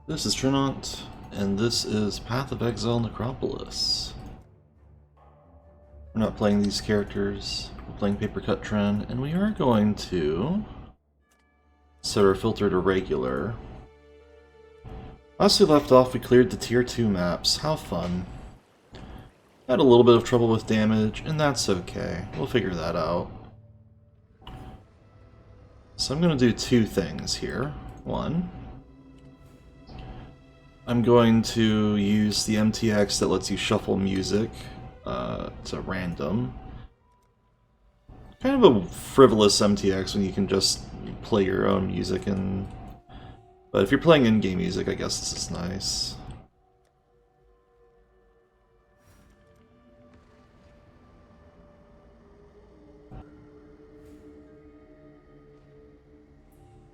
This is Trinont, and this is Path of Exile Necropolis. We're not playing these characters, we're playing Paper Cut Trin, and we are going to set our filter to regular. Last we left off, we cleared the Tier 2 maps. How fun. Had a little bit of trouble with damage, and that's okay. We'll figure that out. So I'm going to do two things here. One, I'm going to use the MTX that lets you shuffle music to random. Kind of a frivolous MTX when you can just play your own music, but if you're playing in-game music, I guess this is nice.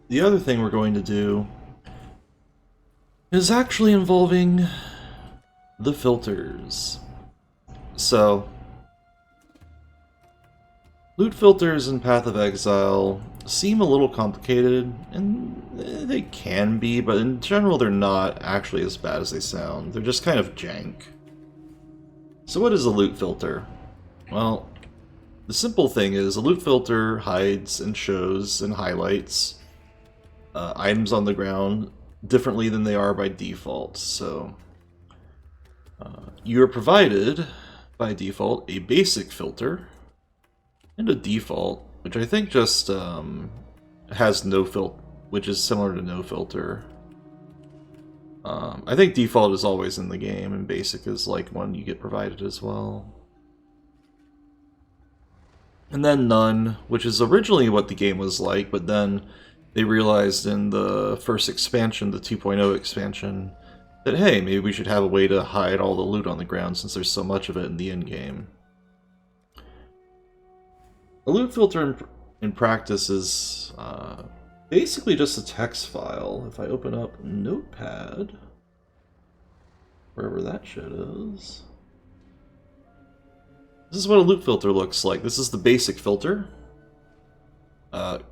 The other thing we're going to do is actually involving the filters. So, loot filters in Path of Exile seem a little complicated, and they can be, but in general they're not actually as bad as they sound. They're just kind of jank. So what is a loot filter? Well, the simple thing is a loot filter hides and shows and highlights items on the ground differently than they are by default. So you are provided by default a basic filter and a default, which I think just has no filter, which is similar to no filter. I think default is always in the game, and basic is like one you get provided as well. And then none, which is originally what the game was like, but then they realized in the first expansion, the 2.0 expansion, that hey, maybe we should have a way to hide all the loot on the ground since there's so much of it in the endgame. A loot filter in practice is basically just a text file. If I open up Notepad, wherever that shit is, this is what a loot filter looks like. This is the basic filter. The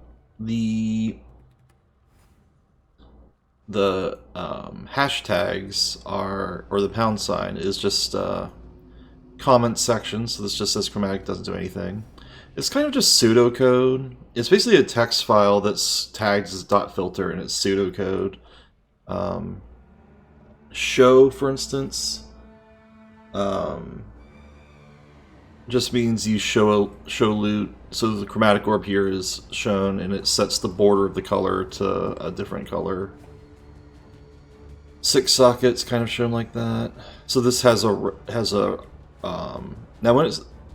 hashtags are, or the pound sign is just comment section, so this just says chromatic, doesn't do anything. It's kind of just pseudocode. It's basically a text file that's tagged as .filter, and it's pseudocode. Show, for instance, just means you show loot, so the chromatic orb here is shown, and it sets the border of the color to a different color. 6 sockets kind of shown like that. So this has a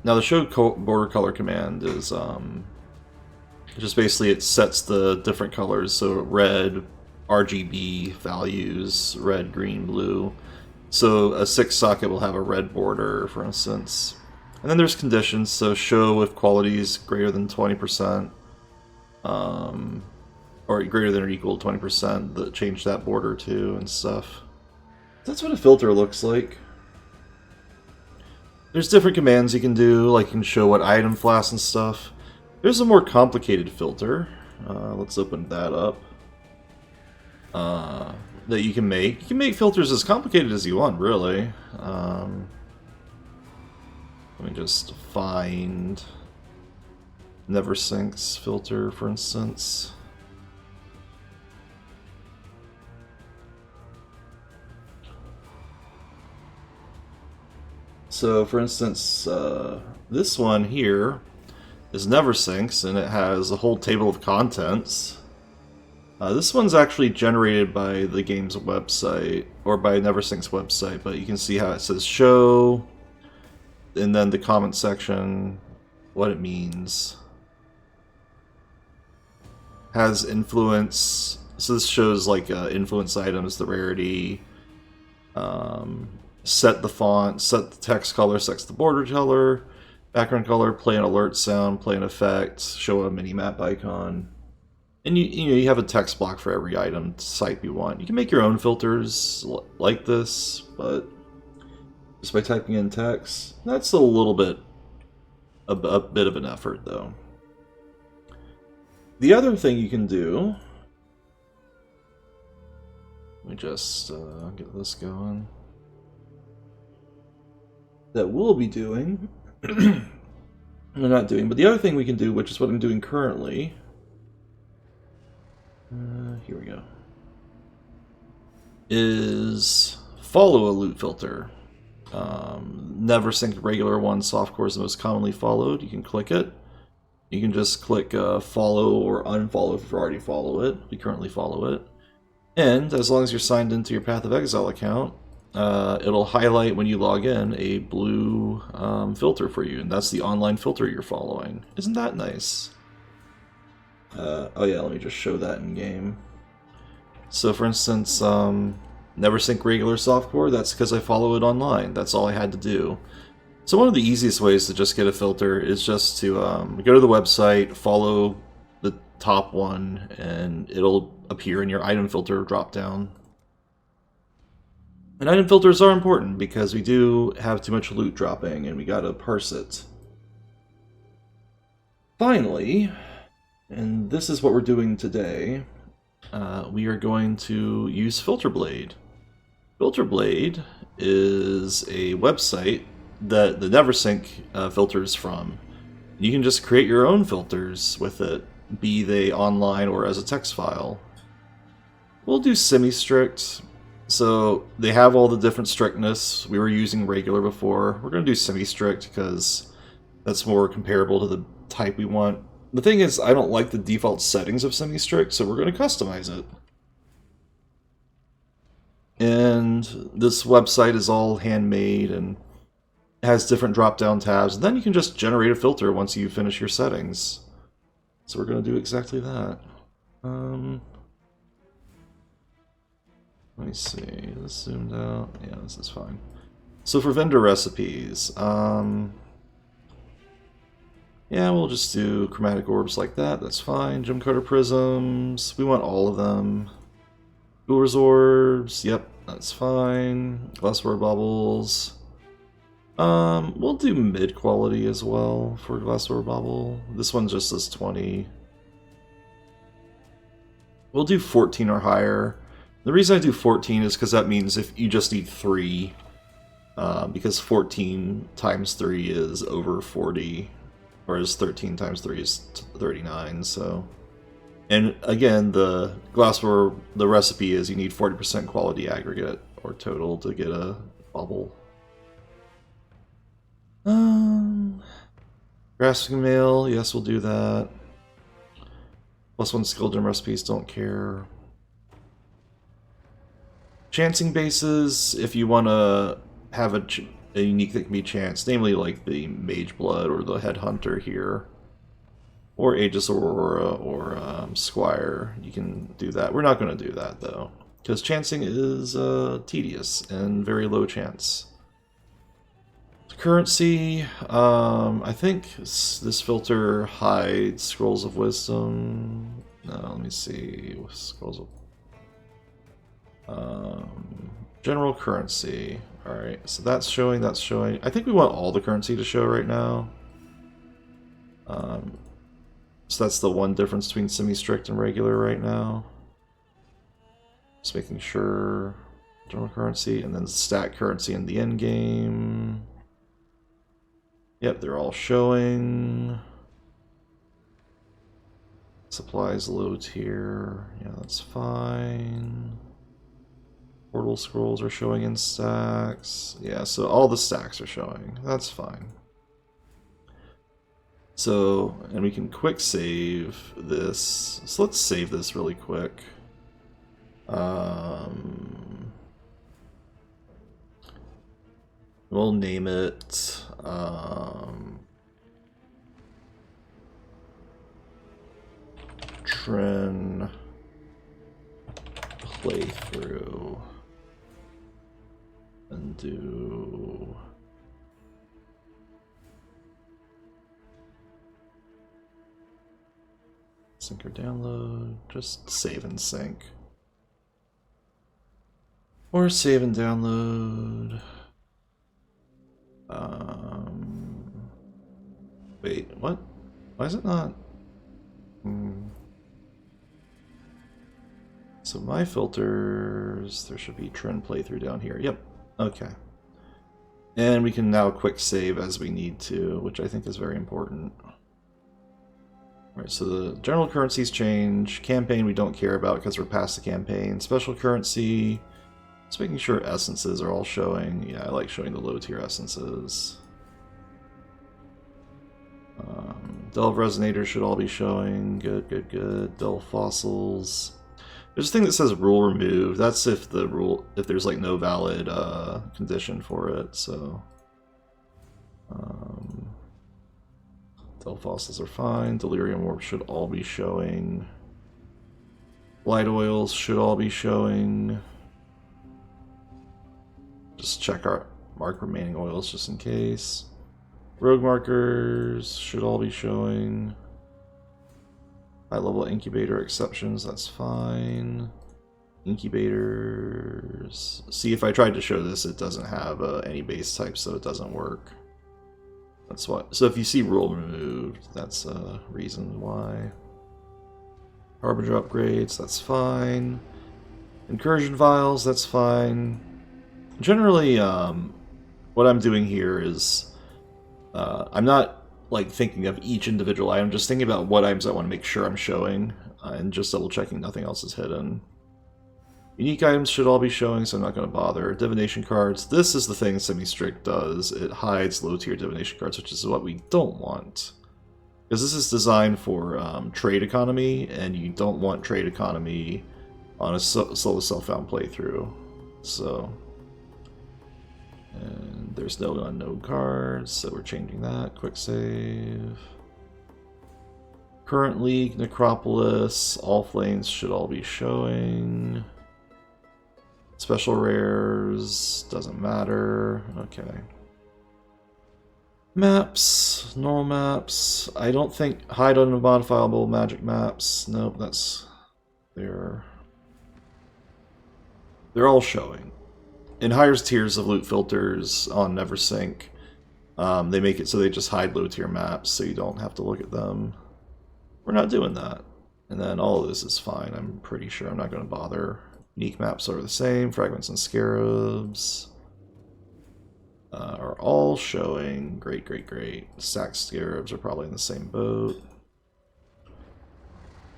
now the show border color command is just basically it sets the different colors, so red, RGB values, red, green, blue. So a 6 socket will have a red border, for instance. And then there's conditions, so show if qualities greater than 20%, or greater than or equal to 20%, that change that border to and stuff. That's what a filter looks like. There's different commands you can do, like you can show what item class and stuff. There's a more complicated filter. Let's open that up. That you can make. You can make filters as complicated as you want, really. Let me just find Never Sinks filter, for instance. So, for instance, this one here is Never Sinks, and it has a whole table of contents. This one's actually generated by the game's website, or by Neversink's website, but you can see how it says show, and then the comment section, what it means. Has influence, so this shows like influence items, the rarity, set the font, set the text color, sets the border color, background color, play an alert sound, play an effect, show a mini-map icon. And you have a text block for every item type you want. You can make your own filters like this, but just by typing in text, that's a little bit, a bit of an effort though. The other thing you can do Let me just get this going. That we'll be doing. I'm not doing, but the other thing we can do, which is what I'm doing currently. Here we go. Is follow a loot filter. Never sync regular one. Softcore is the most commonly followed. You can click it. You can just click follow or unfollow if you already follow it. We currently follow it. And as long as you're signed into your Path of Exile account, it'll highlight when you log in a blue filter for you, and that's the online filter you're following. Isn't that nice? Oh yeah, let me just show that in game. So for instance, never sync regular softcore, that's because I follow it online. That's all I had to do. So one of the easiest ways to just get a filter is just to go to the website, follow the top one, and it'll appear in your item filter dropdown. And item filters are important because we do have too much loot dropping and we gotta parse it. Finally, and this is what we're doing today, we are going to use Filter Blade. Filter Blade is a website that the NeverSync filters from. You can just create your own filters with it, be they online or as a text file. We'll do semi-strict, so they have all the different strictness. We were using regular before. We're going to do semi-strict because that's more comparable to the type we want. The thing is, I don't like the default settings of semi-strict, so we're going to customize it. And this website is all handmade and has different drop-down tabs, and then you can just generate a filter once you finish your settings. So we're going to do exactly that. Let me see, is this zoomed out? Yeah, this is fine. So for vendor recipes, yeah, we'll just do chromatic orbs like that, that's fine. Gem cutter prisms, we want all of them. Coolers orbs, yep, that's fine. Glassware bubbles. We'll do mid quality as well for glassware bubble. This one just says 20. We'll do 14 or higher. The reason I do 14 is because that means if you just need 3, because 14 times 3 is over 40, whereas 13 times 3 is 39, so... And again, the glassware, the recipe is you need 40% quality aggregate, or total, to get a bubble. Grasping mail, yes, we'll do that. +1 skill gem recipes, don't care. Chancing bases, if you want to have a unique that can be chanced, namely like the Mage Blood or the Headhunter here, or Aegis Aurora or Squire, you can do that. We're not going to do that though, because chancing is tedious and very low chance. Currency, I think this filter hides Scrolls of Wisdom. No, let me see. Scrolls of... general currency. Alright, so that's showing, that's showing. I think we want all the currency to show right now. So that's the one difference between semi-strict and regular right now. Just making sure. General currency, and then stat currency in the end game. Yep, they're all showing. Supplies low tier. Yeah, that's fine. Portal scrolls are showing in stacks. Yeah, so all the stacks are showing. That's fine. So, and we can quick save this. So let's save this really quick. We'll name it Tren playthrough and do sync or download, just save and sync. Or save and download. Wait, what? Why is it not? so my filters, there should be trend playthrough down here. Yep, okay. And we can now quick save as we need to, which I think is very important. Alright, so the general currencies change. Campaign we don't care about because we're past the campaign. Special currency, just making sure essences are all showing. Yeah, I like showing the low tier essences. Delve resonators should all be showing. Good, good, good. Delve fossils. There's a thing that says rule removed. That's if the rule, if there's like no valid condition for it. So Delve fossils are fine. Delirium warp should all be showing. Light oils should all be showing. Just check our mark remaining oils just in case. Rogue markers should all be showing. High level incubator exceptions, that's fine. Incubators. See, if I tried to show this, it doesn't have any base type, so it doesn't work. That's what. So if you see rule removed, that's a reason why. Harbinger upgrades, that's fine. Incursion vials, that's fine. Generally, what I'm doing here is I'm not like thinking of each individual item, just thinking about what items I want to make sure I'm showing, and just double checking nothing else is hidden. Unique items should all be showing, so I'm not going to bother. Divination cards, this is the thing Semi-Strict does. It hides low tier divination cards, which is what we don't want. Because this is designed for trade economy, and you don't want trade economy on a solo self-found playthrough. So, and there's no unknown cards, so we're changing that. Quick save. Currently, Necropolis, all flames should all be showing. Special rares, doesn't matter. Okay. Maps, normal maps. I don't think hide unmodifiable magic maps. Nope, that's they're all showing. In higher tiers of loot filters on Neversink, they make it so they just hide low tier maps so you don't have to look at them. We're not doing that. And then all of this is fine, I'm pretty sure. I'm not going to bother. Unique maps are the same. Fragments and Scarabs are all showing. Great, great, great. Stacked Scarabs are probably in the same boat.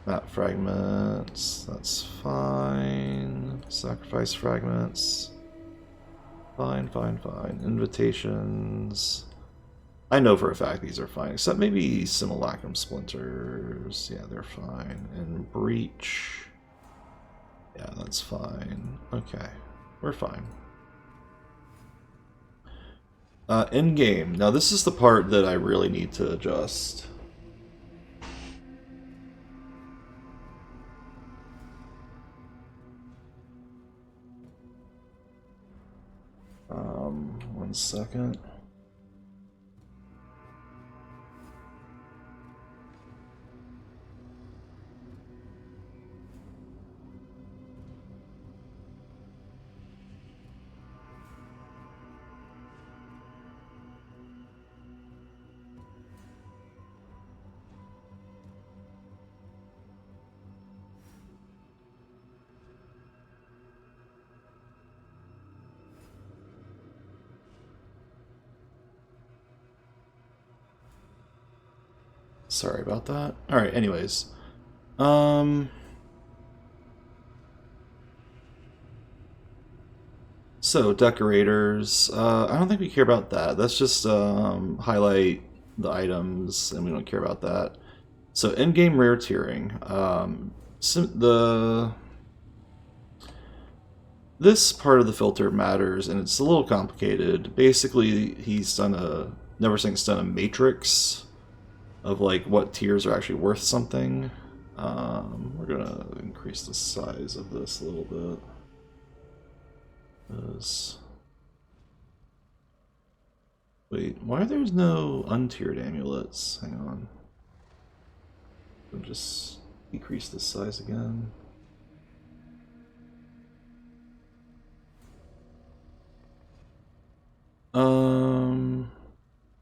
Map fragments, that's fine. Sacrifice fragments. Fine, fine, fine. Invitations. I know for a fact these are fine, except maybe Simulacrum Splinters. Yeah, they're fine. And Breach. Yeah, that's fine. Okay, we're fine. In-game. Now this is the part that I really need to adjust. One second. Sorry about that. Alright, anyways. So, decorators. I don't think we care about that. That's just highlight the items, and we don't care about that. So, in-game rare tiering. This part of the filter matters, and it's a little complicated. Basically, Neversink's done a matrix of like what tiers are actually worth something. We're gonna increase the size of this a little bit. Wait, why there's no untiered amulets? Hang on. I'll just decrease this size again.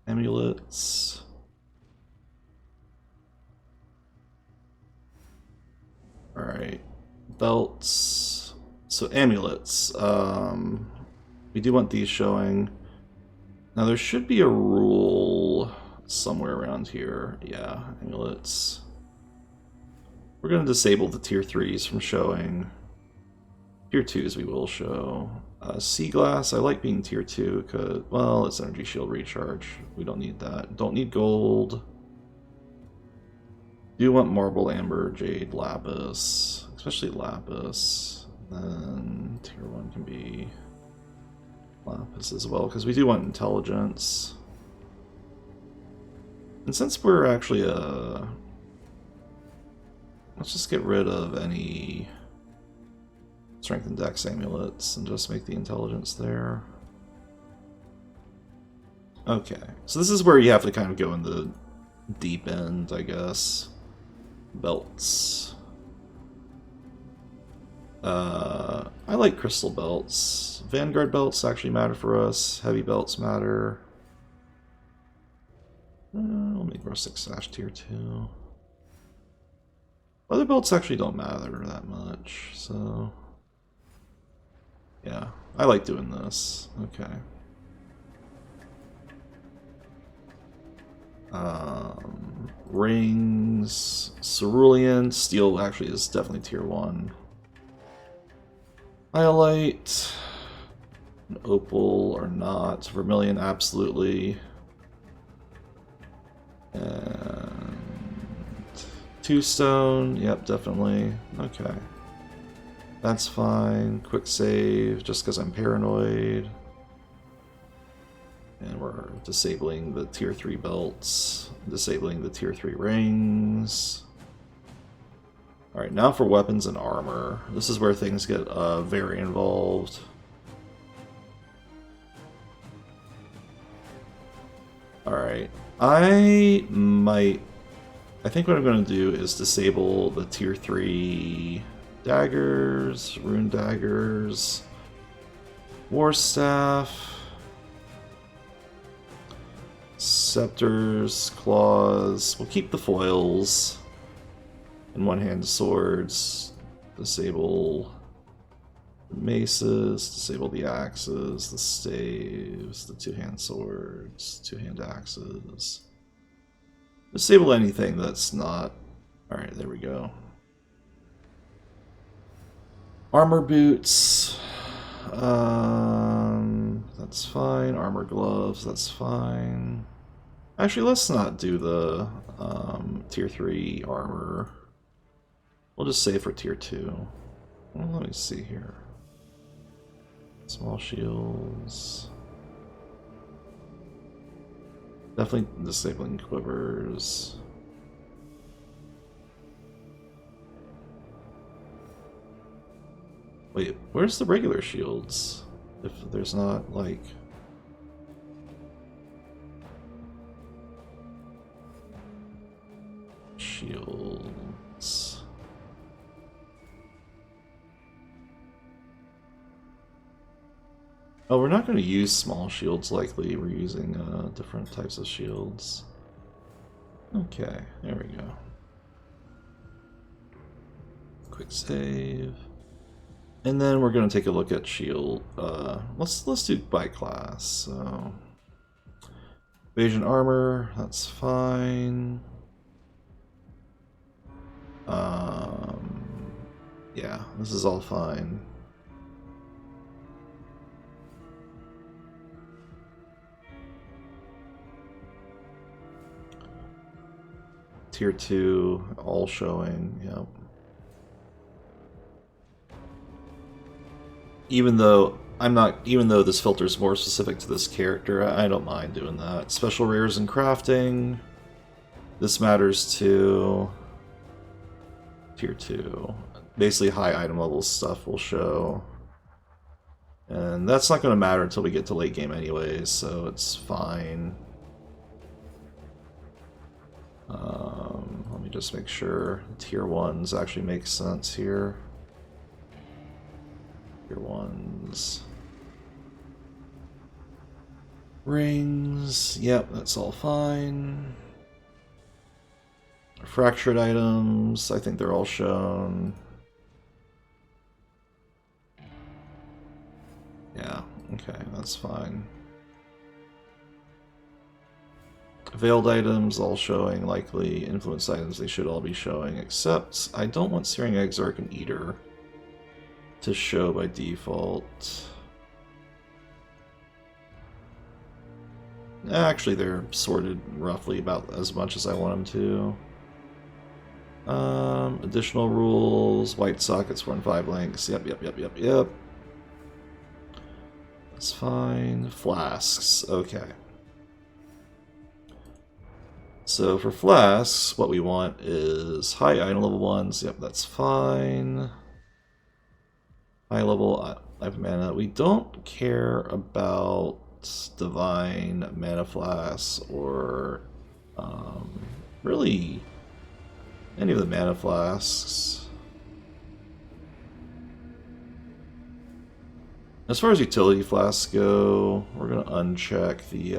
Amulets. Alright. belts. So amulets. We do want these showing. Now there should be a rule somewhere around here. Yeah, amulets. We're going to disable the tier 3s from showing. Tier 2s we will show. Sea glass, I like being tier 2 because, well, it's energy shield recharge. We don't need that. Don't need gold. Do want marble, amber, jade, lapis. Especially lapis. Then tier 1 can be lapis as well because we do want intelligence. And since we're actually let's just get rid of any strength and dex amulets and just make the intelligence there. Okay, so this is where you have to kind of go in the deep end, I guess. Belts. I like crystal belts. Vanguard belts actually matter for us. Heavy belts matter. I'll make our 6 tier 2. Other belts actually don't matter that much, so yeah, I like doing this. Okay. Rings, cerulean, steel actually is definitely tier 1. Iolite, an opal or not, vermilion absolutely. And 2 stone, yep, definitely. Okay. That's fine. Quick save, just because I'm paranoid. And we're disabling the tier 3 belts, disabling the tier 3 rings. Alright, now for weapons and armor. This is where things get very involved. Alright, I think what I'm going to do is disable the tier 3 daggers, rune daggers, war staff, scepters, claws. We'll keep the foils and one-handed swords. Disable the maces, disable the axes, the staves, the two-hand swords, two-hand axes. Disable anything that's not... Alright, there we go. Armor boots. That's fine. Armor gloves, that's fine. Actually, let's not do the tier 3 armor. We'll just save for tier 2. Well, let me see here. Small shields. Definitely disabling quivers. Wait, where's the regular shields? If there's not, like... shields... Oh, we're not going to use small shields likely. We're using different types of shields. Okay, there we go. Quick save. And then we're going to take a look at shield. Let's do by class. So, evasion armor, that's fine. Yeah, this is all fine. Tier 2, all showing, yep. Even though this filter is more specific to this character, I don't mind doing that. Special rares and crafting. This matters to tier 2. Basically high item level stuff will show. And that's not going to matter until we get to late game anyways, so it's fine. Let me just make sure tier 1s actually make sense here. Tier 1s. Rings, yep, that's all fine. Fractured items, I think they're all shown. Okay, that's fine. Veiled items all showing, likely. Influence items, they should all be showing, except I don't want Searing Exarch and Eater to show by default. Actually, they're sorted roughly about as much as I want them to. Additional rules, white sockets, 1 5 links. Yep. That's fine. Flasks, okay. So for flasks, what we want is high item level ones. Yep, that's fine. High level life mana. We don't care about divine mana flasks or really any of the mana flasks. As far as utility flasks go, we're going to uncheck the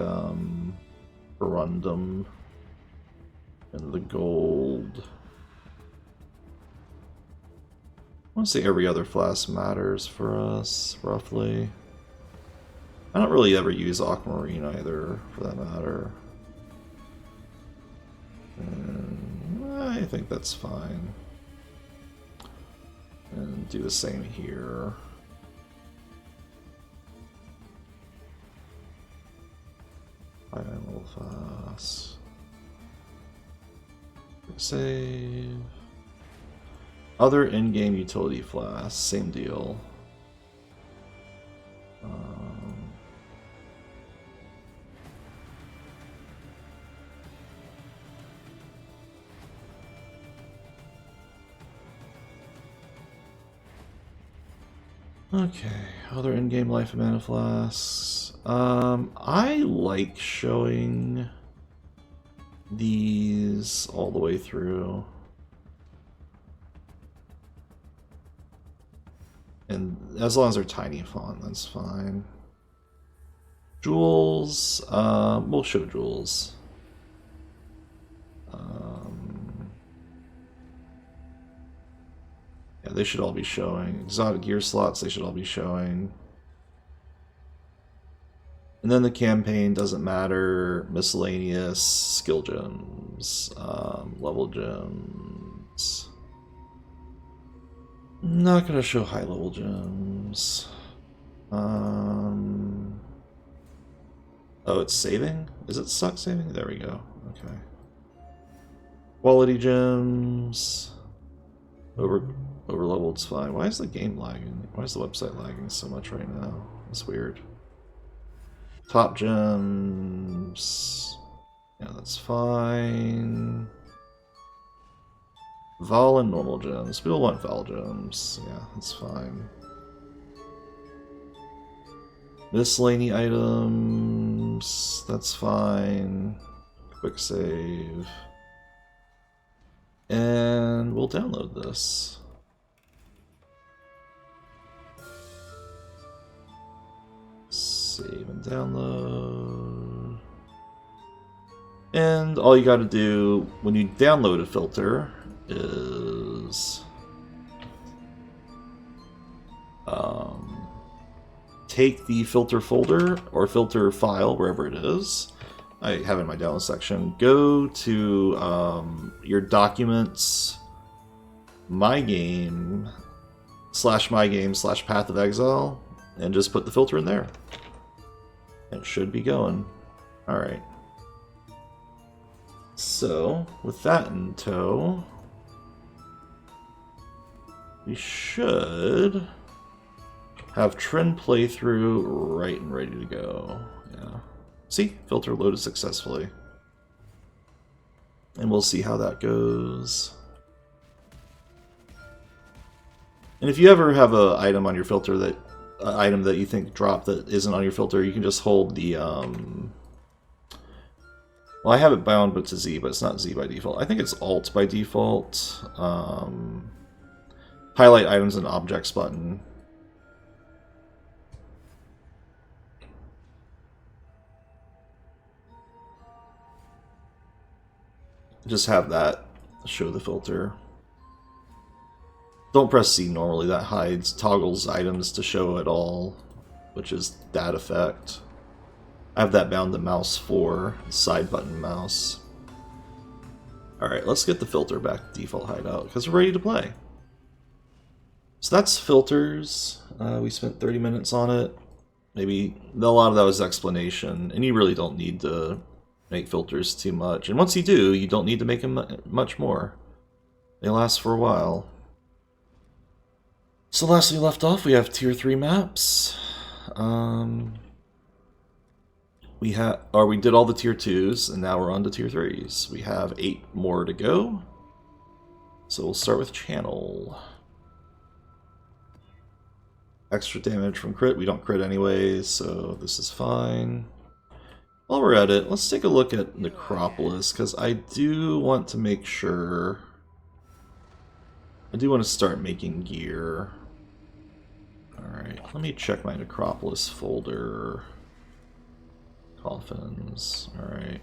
Corundum and the gold. I want to say every other flask matters for us, roughly. I don't really ever use Aquamarine either, for that matter. And I think that's fine. And do the same here. Final fast. Save. Other in-game utility flasks, same deal. Okay, other in-game life and mana flasks. I like showing these all the way through. And as long as they're tiny font, that's fine. Jewels, we'll show jewels. Yeah, they should all be showing. Exotic gear slots, they should all be showing. And then the campaign doesn't matter. Miscellaneous, skill gems, level gems. Not gonna show high level gems. Oh, it's saving? Is it suck saving? There we go. Okay. Quality gems. Over leveled's fine. Why is the game lagging? Why is the website lagging so much right now? That's weird. Top gems. Yeah, that's fine. Vol and normal gems. People want Vol gems. Yeah, that's fine. Miscellaneous items. That's fine. Quick save. And we'll download this. Save and download. And all you gotta do when you download a filter is take the filter folder or filter file, wherever it is. I have it in my download section. Go to your documents, my game / Path of Exile, and just put the filter in there. It should be going. Alright. So, with that in tow, we should have trend playthrough right and ready to go. Yeah. See? Filter loaded successfully. And we'll see how that goes. And if you ever have an item on your filter that item that you think dropped that isn't on your filter, you can just hold the well, I have it bound but to Z, but it's not Z by default. I think it's Alt by default. Highlight items and objects button. Just have that show the filter. Don't press C normally, that toggles items to show at all. which is that effect. I have that bound to mouse 4, side button mouse. Alright, let's get the filter back to default hideout, because we're ready to play. So that's filters. We spent 30 minutes on it. Maybe a lot of that was explanation, and you really don't need to make filters too much. And once you do, you don't need to make them much more. They last for a while. So last we left off, we have tier 3 maps. We did all the tier 2s, and now we're on to tier 3s. We have 8 more to go. So we'll start with channel. Extra damage from crit. We don't crit anyways, so this is fine. While we're at it, let's take a look at Necropolis, because I do want to make sure... I do want to start making gear. Alright, let me check my Necropolis folder. Coffins, alright.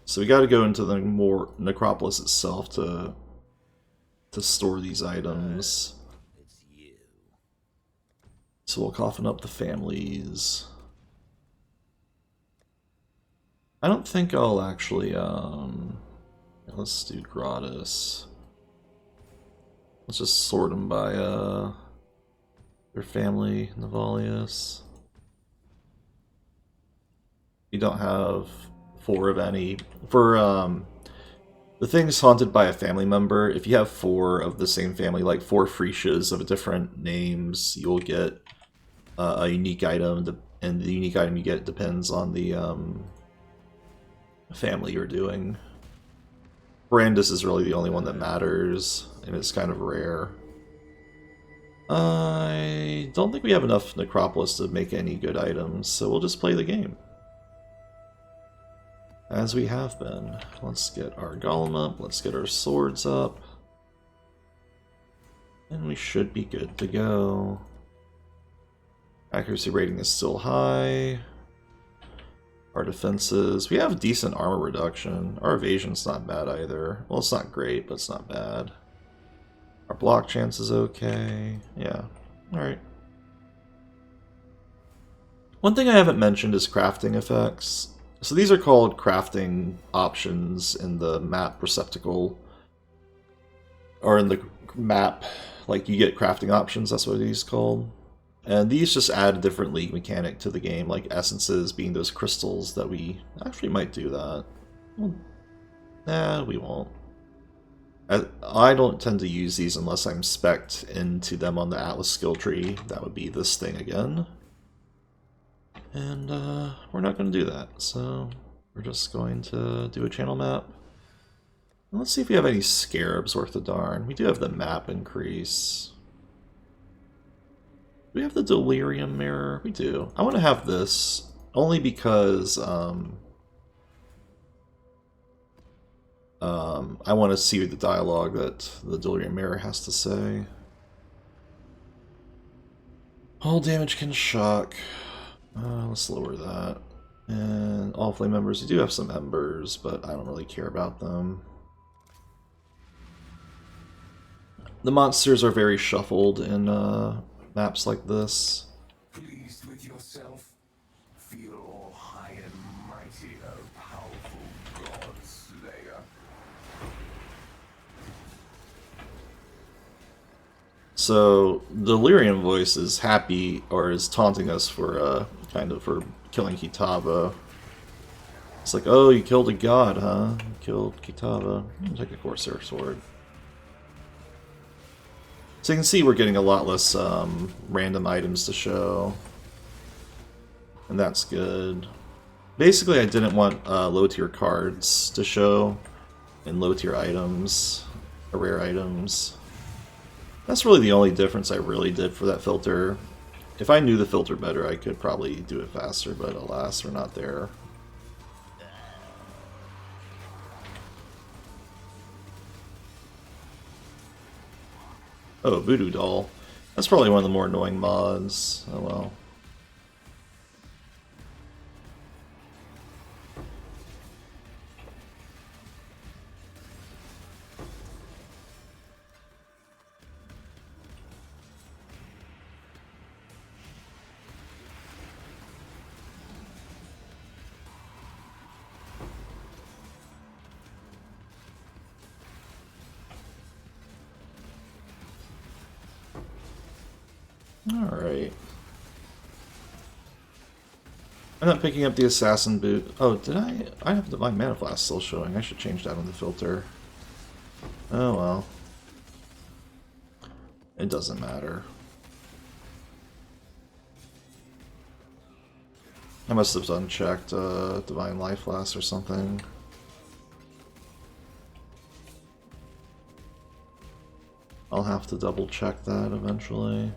So we gotta go into the more Necropolis itself to store these items. So we'll coffin up the families. I don't think I'll actually, let's do gratis. Let's just sort them by, their family, Navalius. You don't have 4 of any. For, the things haunted by a family member, if you have 4 of the same family, like 4 Freshas of different names, you'll get a unique item, and the unique item you get depends on the family you're doing. Brandis is really the only one that matters, and it's kind of rare. I don't think we have enough Necropolis to make any good items, so we'll just play the game. As we have been. Let's get our golem up, let's get our swords up. And we should be good to go. Accuracy rating is still high. Our defenses, we have decent armor reduction. Our evasion's not bad either. Well, it's not great, but it's not bad. Our block chance is okay. Yeah, alright. One thing I haven't mentioned is crafting effects. So these are called crafting options in the map receptacle. Or in the map, like you get crafting options, that's what these called. And these just add a different League mechanic to the game, like essences being those crystals that we actually might do that. Well, nah, we won't. I don't tend to use these unless I'm spec'd into them on the Atlas skill tree. That would be this thing again. And we're not going to do that, so we're just going to do a channel map. And let's see if we have any scarabs worth a darn. We do have the map increase. Do we have the delirium mirror? We do. I want to have this only because I want to see the dialogue that the delirium mirror has to say. All damage can shock. Let's lower that. And all flame members, we do have some embers, but I don't really care about them. The monsters are very shuffled in maps like this. Pleased with yourself? Feel all high and mighty, O powerful god slayer. So Delirium voice is happy, or is taunting us for for killing Kitava. It's like, oh, you killed a god, huh? You killed Kitava. Take a Corsair sword. So you can see we're getting a lot less random items to show. And that's good. Basically, I didn't want low tier cards to show and low tier items, or rare items. That's really the only difference I really did for that filter. If I knew the filter better, I could probably do it faster, but alas, we're not there. Oh, Voodoo Doll. That's probably one of the more annoying mods. Oh well. Alright. I'm not picking up the assassin boot. Oh, did I? I have my mana flask still showing. I should change that on the filter. Oh well. It doesn't matter. I must have unchecked Divine Life Flask or something. I'll have to double check that eventually.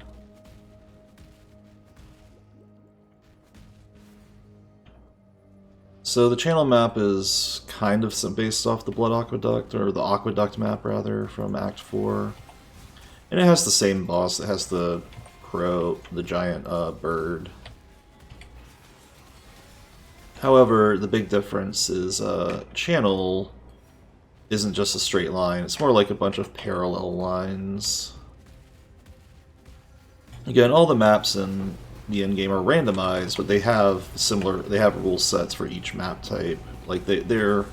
So the channel map is kind of based off the Blood Aqueduct, or the Aqueduct map rather, from Act 4. And it has the same boss. It has the crow, the giant bird. However, the big difference is channel isn't just a straight line. It's more like a bunch of parallel lines. Again, all the maps in the endgame are randomized, but they have rule sets for each map type. Like they're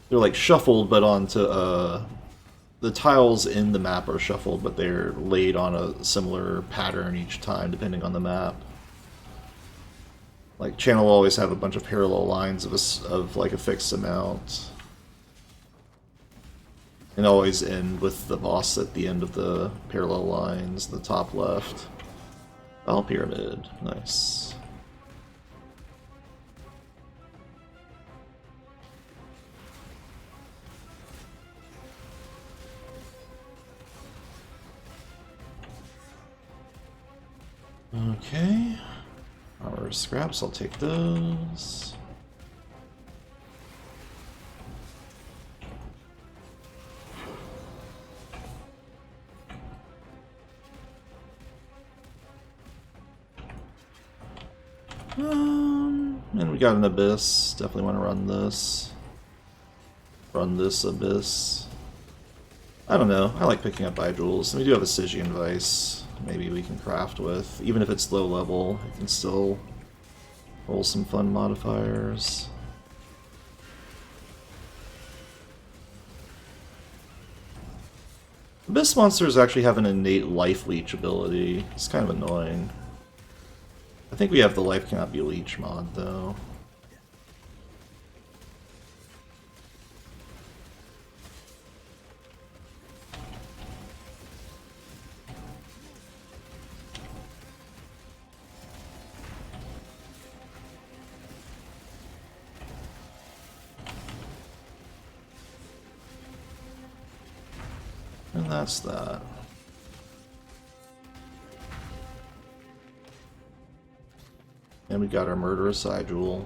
like shuffled, but onto the tiles in the map are shuffled, but they're laid on a similar pattern each time, depending on the map. Like channel will always have a bunch of parallel lines of like a fixed amount, and always end with the boss at the end of the parallel lines, the top left. Bell Pyramid, nice. Okay. Our scraps, I'll take those. And we got an Abyss. Definitely want to run this. Run this Abyss. I don't know. I like picking up eye jewels. And we do have a Stygian Vice. Maybe we can craft with. Even if it's low level, it can still roll some fun modifiers. Abyss monsters actually have an innate life leech ability. It's kind of annoying. I think we have the life cannot be leech mod though. And that's that. And we got our Murderous Eye Jewel.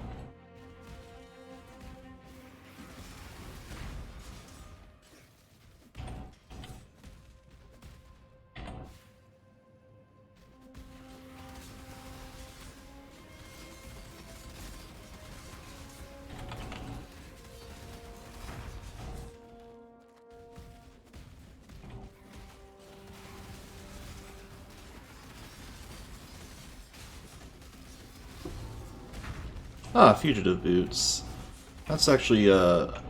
Ah, Fugitive Boots. That's actually a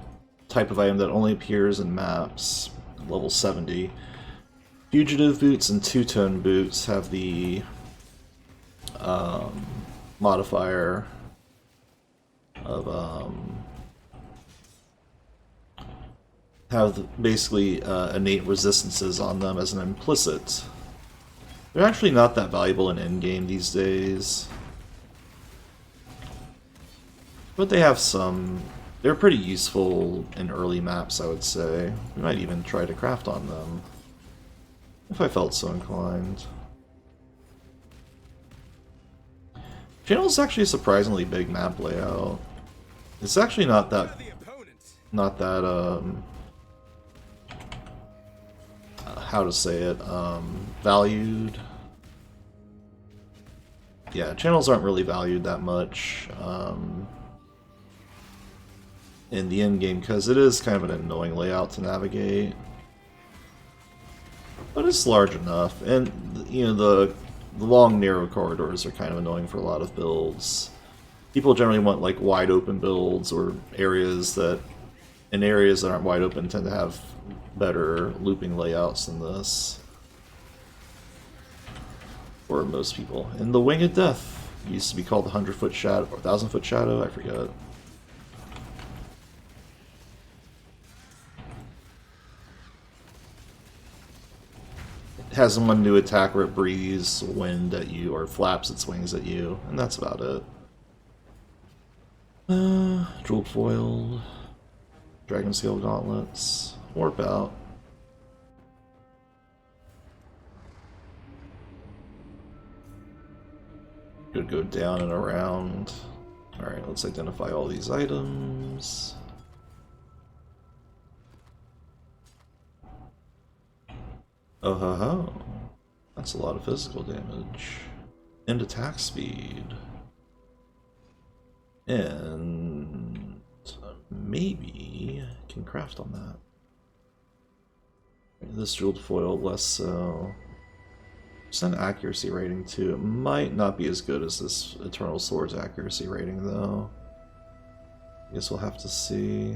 type of item that only appears in maps, level 70. Fugitive Boots and Two-Tone Boots have the modifier of have basically innate resistances on them as an implicit. They're actually not that valuable in endgame these days. But they have some. They're pretty useful in early maps, I would say. We might even try to craft on them, if I felt so inclined. Channel is actually a surprisingly big map layout. It's actually not that how to say it, valued. Yeah, channels aren't really valued that much in the end game because it is kind of an annoying layout to navigate, but it's large enough, and you know the long narrow corridors are kind of annoying for a lot of builds. People generally want like wide open builds, or areas that aren't wide open tend to have better looping layouts than this. for most people. And the Wing of Death used to be called the 100-foot shadow or 1,000-foot shadow, I forget. It has one new attack where it breathes wind at you or flaps its wings at you, and that's about it. Jeweled foiled, dragon scale gauntlets, warp out. Could go down and around. Alright, let's identify all these items. Oh ho ho. That's a lot of physical damage. And attack speed. And maybe I can craft on that. This jeweled foil, less so. Percent accuracy rating too. It might not be as good as this Eternal Sword's accuracy rating though. I guess we'll have to see.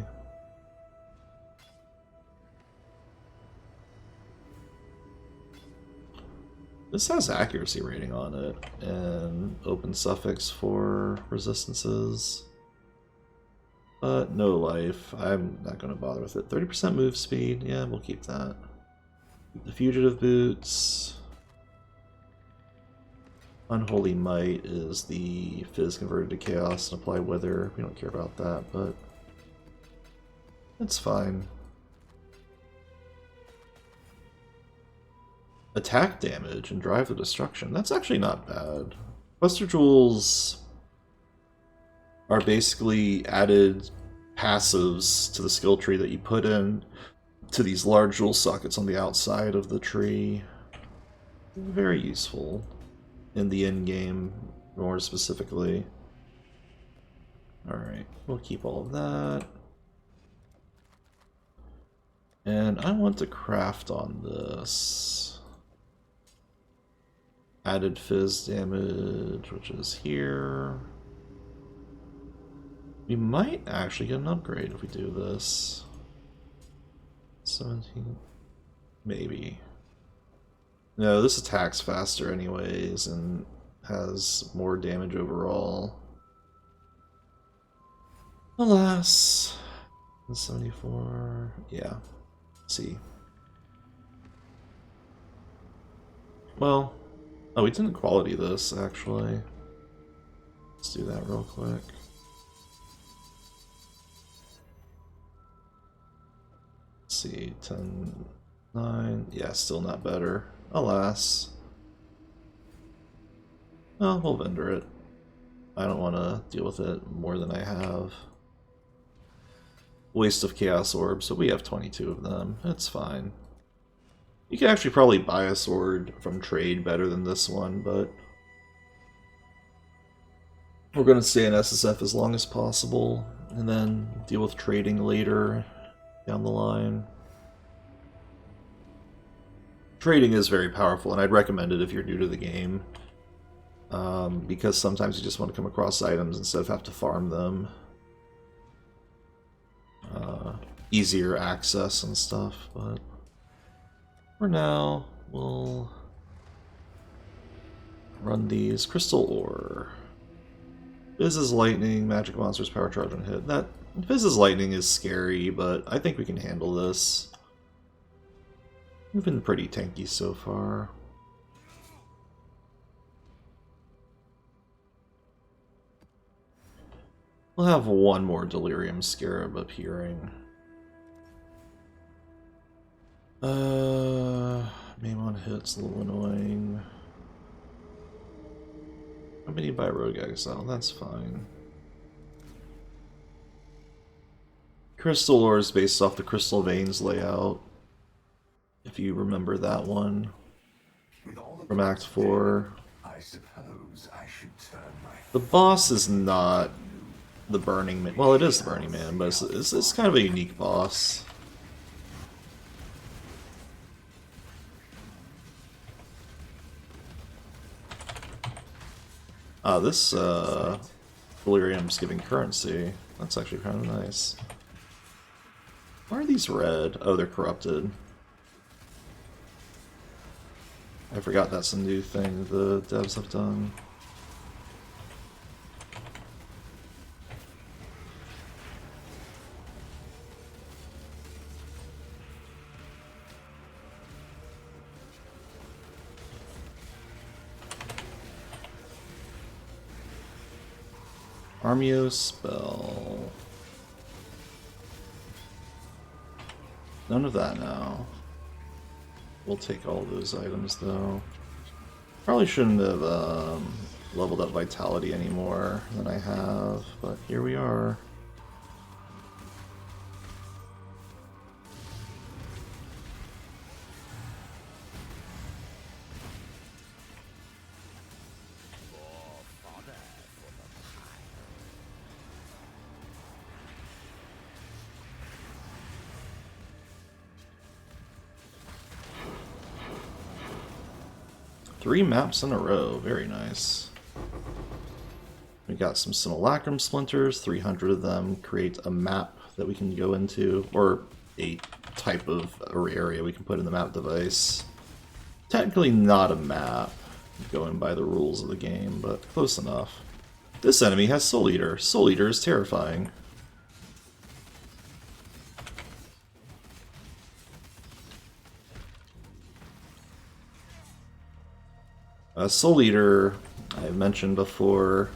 This has accuracy rating on it, and open suffix for resistances. But no life. I'm not going to bother with it. 30% move speed. Yeah, we'll keep that. The fugitive boots. Unholy Might is the Fizz converted to Chaos and apply Wither. We don't care about that, but it's fine. Attack damage and Drive to Destruction. That's actually not bad. Cluster Jewels are basically added passives to the skill tree that you put in to these large jewel sockets on the outside of the tree. Very useful in the end game, more specifically. Alright, we'll keep all of that. And I want to craft on this. Added Fizz damage, which is here. We might actually get an upgrade if we do this. 17, maybe. No, this attacks faster anyways and has more damage overall. Alas. 74. Yeah. Let's see. Well, oh, we didn't quality this actually. Let's do that real quick. Let's see, 10, 9. Yeah, still not better. Alas. Well, we'll vendor it. I don't want to deal with it more than I have. Waste of Chaos Orbs, so we have 22 of them. It's fine. You can actually probably buy a sword from trade better than this one, but we're going to stay in SSF as long as possible, and then deal with trading later down the line. Trading is very powerful, and I'd recommend it if you're new to the game, because sometimes you just want to come across items instead of have to farm them. Easier access and stuff, but for now, we'll run these. Crystal Ore. Fizz's Lightning, Magic Monsters, Power Charge on hit. That Fizz's Lightning is scary, but I think we can handle this. We've been pretty tanky so far. We'll have one more Delirium Scarab appearing. Main one hit's a little annoying. How many by Rogue Exile? That's fine. Crystal Ore is based off the Crystal Veins layout, if you remember that one from Act 4. I suppose I should turn my... The boss is not the Burning Man. Well, it is the Burning Man, but it's kind of a unique boss. This Delirium's giving currency. That's actually kind of nice. Why are these red? Oh, they're corrupted. I forgot that's a new thing the devs have done. Armio spell. None of that now. We'll take all those items though. Probably shouldn't have leveled up Vitality any more than I have, but here we are. Three maps in a row, very nice. We got some simulacrum splinters, 300 of them create a map that we can go into, or a type of area we can put in the map device. Technically not a map, going by the rules of the game, but close enough. This enemy has Soul Eater. Soul Eater is terrifying. Soul Eater, I've mentioned before,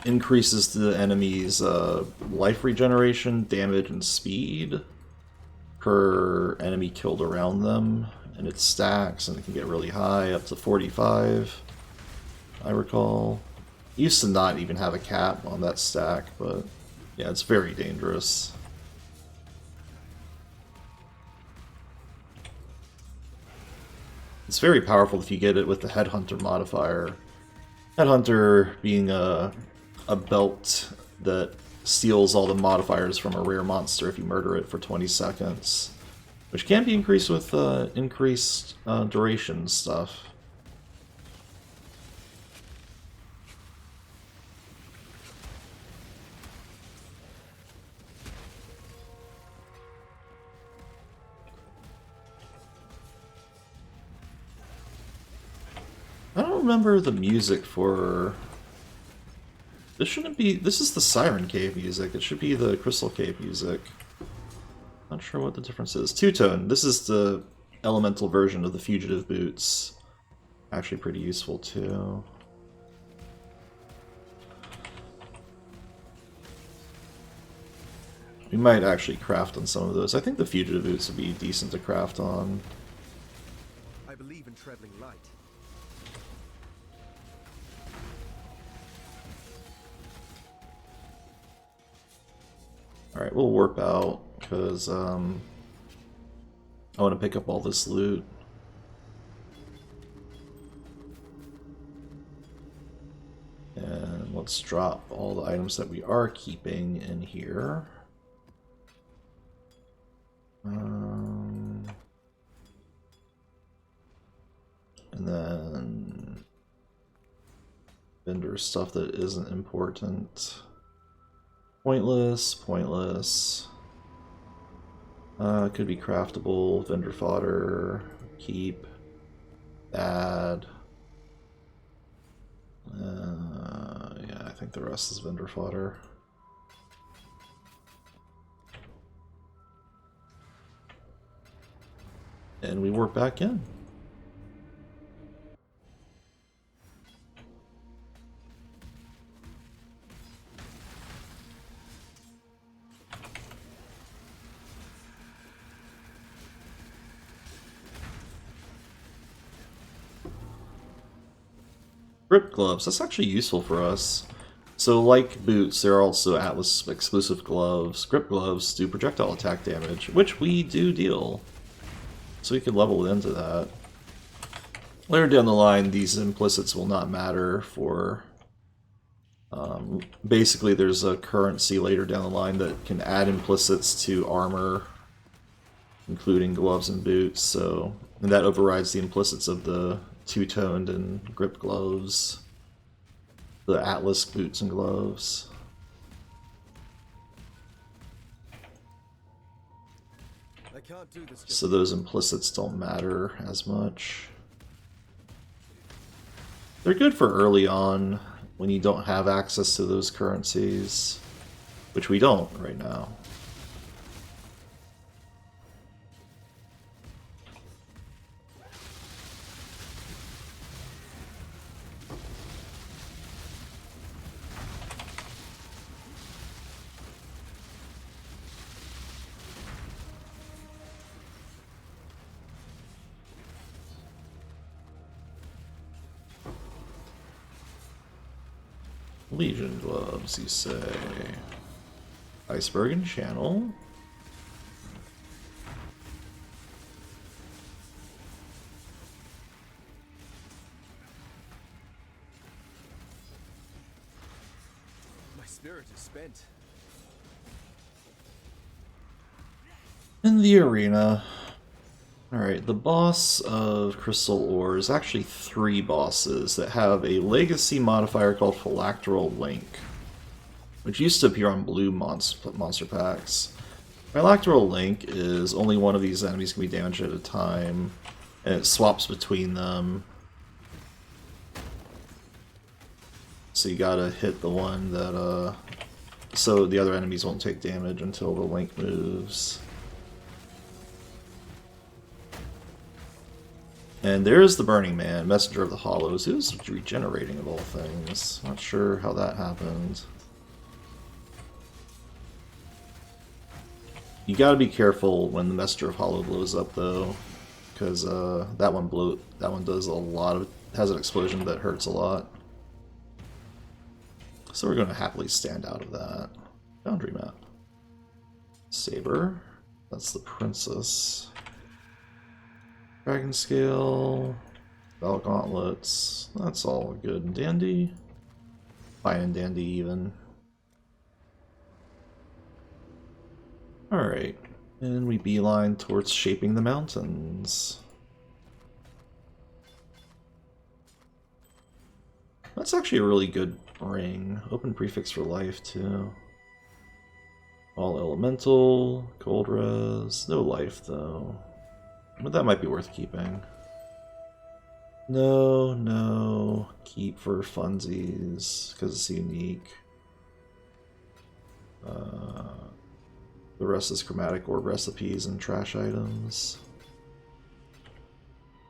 increases the enemy's life regeneration, damage, and speed per enemy killed around them, and it stacks, and it can get really high, up to 45, I recall. It used to not even have a cap on that stack, but yeah, it's very dangerous. It's very powerful if you get it with the Headhunter modifier. Headhunter being a belt that steals all the modifiers from a rare monster if you murder it for 20 seconds. Which can be increased with increased duration stuff. I don't remember the music for... This shouldn't be... This is the Siren Cave music. It should be the Crystal Cave music. Not sure what the difference is. Two-tone. This is the elemental version of the Fugitive Boots. Actually pretty useful, too. We might actually craft on some of those. I think the Fugitive Boots would be decent to craft on. I believe in traveling light. Alright, we'll warp out, because I want to pick up all this loot. And let's drop all the items that we are keeping in here. And then vendor stuff that isn't important. Pointless, pointless. Could be craftable, vendor fodder, keep, bad. Yeah, I think the rest is vendor fodder. And we warp back in. Grip gloves, that's actually useful for us. So like boots, there are also Atlas exclusive gloves. Grip gloves do projectile attack damage, which we do deal. So we can level into that. Later down the line, these implicits will not matter for... basically there's a currency later down the line that can add implicits to armor, including gloves and boots, and that overrides the implicits of the two-toned and grip gloves, the Atlas boots and gloves. I can't do this. So those implicits don't matter as much. They're good for early on when you don't have access to those currencies, which we don't right now. Legion gloves, you say? Iceberg and Channel. My spirit is spent. In the arena. Alright, the boss of Crystal Ore is actually 3 bosses that have a legacy modifier called Phylacteral Link, which used to appear on blue monster packs. Phylacteral Link is only one of these enemies can be damaged at a time, and it swaps between them. So you gotta hit the one that, so the other enemies won't take damage until the link moves. And there's the Burning Man, Messenger of the Hollows, who's regenerating of all things. Not sure how that happened. You gotta be careful when the Messenger of Hollow blows up though, because that one does a lot of, has an explosion that hurts a lot. So we're gonna happily stand out of that. Boundary map. Saber. That's the princess. Dragon Scale, Bell Gauntlets, that's all good and dandy. Fine and dandy even. Alright, and we beeline towards Shaping the Mountains. That's actually a really good ring. Open prefix for life too. All elemental, cold res, no life though. But that might be worth keeping. No, keep for funsies, because it's unique. The rest is chromatic orb recipes and trash items.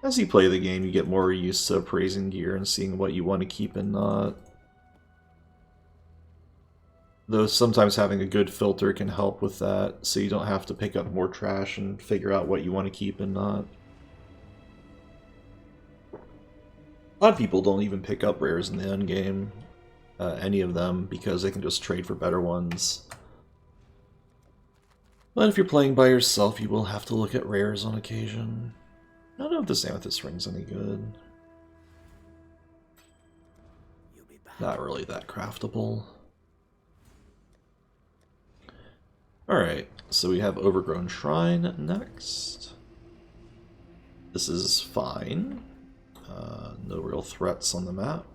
As you play the game, you get more used to appraising gear and seeing what you want to keep and not. Though sometimes having a good filter can help with that, so you don't have to pick up more trash and figure out what you want to keep and not. A lot of people don't even pick up rares in the endgame, any of them, because they can just trade for better ones. But if you're playing by yourself, you will have to look at rares on occasion. I don't know if this Amethyst ring's any good. Not really that craftable. Alright, so we have Overgrown Shrine next. This is fine. No real threats on the map.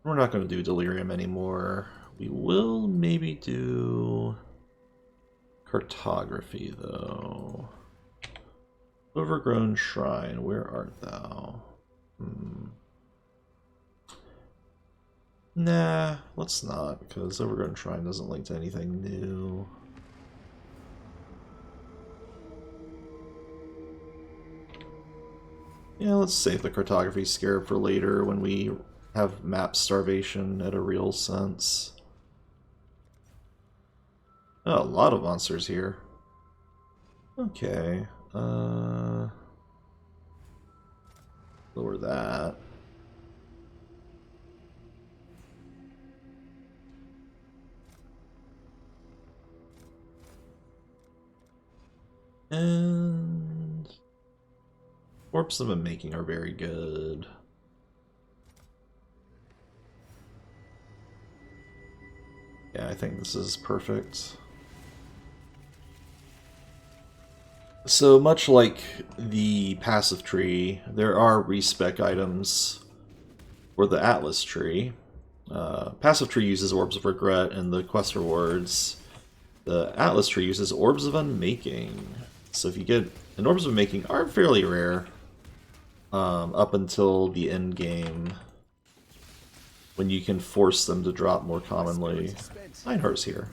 We're not going to do Delirium anymore. We will maybe do Cartography, though. Overgrown Shrine, where art thou? Nah, let's not, because Overgrown Shrine doesn't link to anything new. Yeah, let's save the Cartography Scarab for later when we have map starvation at a real sense. Oh, a lot of monsters here. Okay, lower that. And Orbs of Unmaking are very good. Yeah, I think this is perfect. So much like the passive tree, there are respec items for the Atlas tree. Passive tree uses Orbs of Regret and the quest rewards. The Atlas tree uses Orbs of Unmaking. So if you get... And Orbs of Unmaking are fairly rare. up until the end game, when you can force them to drop more commonly. Einhar's here.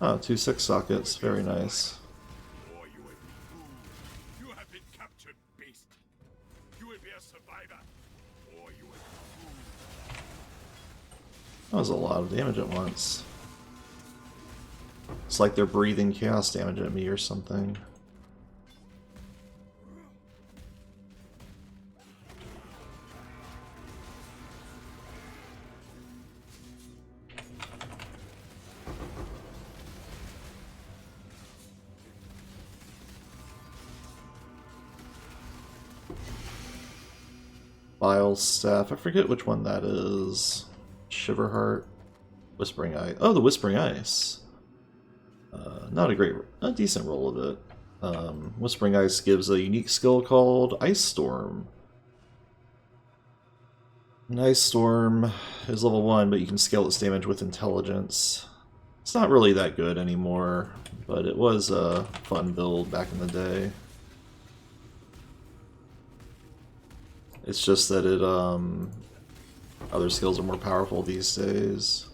Oh, 2 6 sockets, very nice. That was a lot of damage at once. It's like they're breathing chaos damage at me or something. Vile Staff, I forget which one that is. Shiverheart, Whispering Ice. Oh, the Whispering Ice. Not a decent roll of it. Whispering Ice gives a unique skill called Ice Storm. An Ice Storm is level 1, but you can scale its damage with intelligence. It's not really that good anymore, but it was a fun build back in the day. It's just that it, other skills are more powerful these days.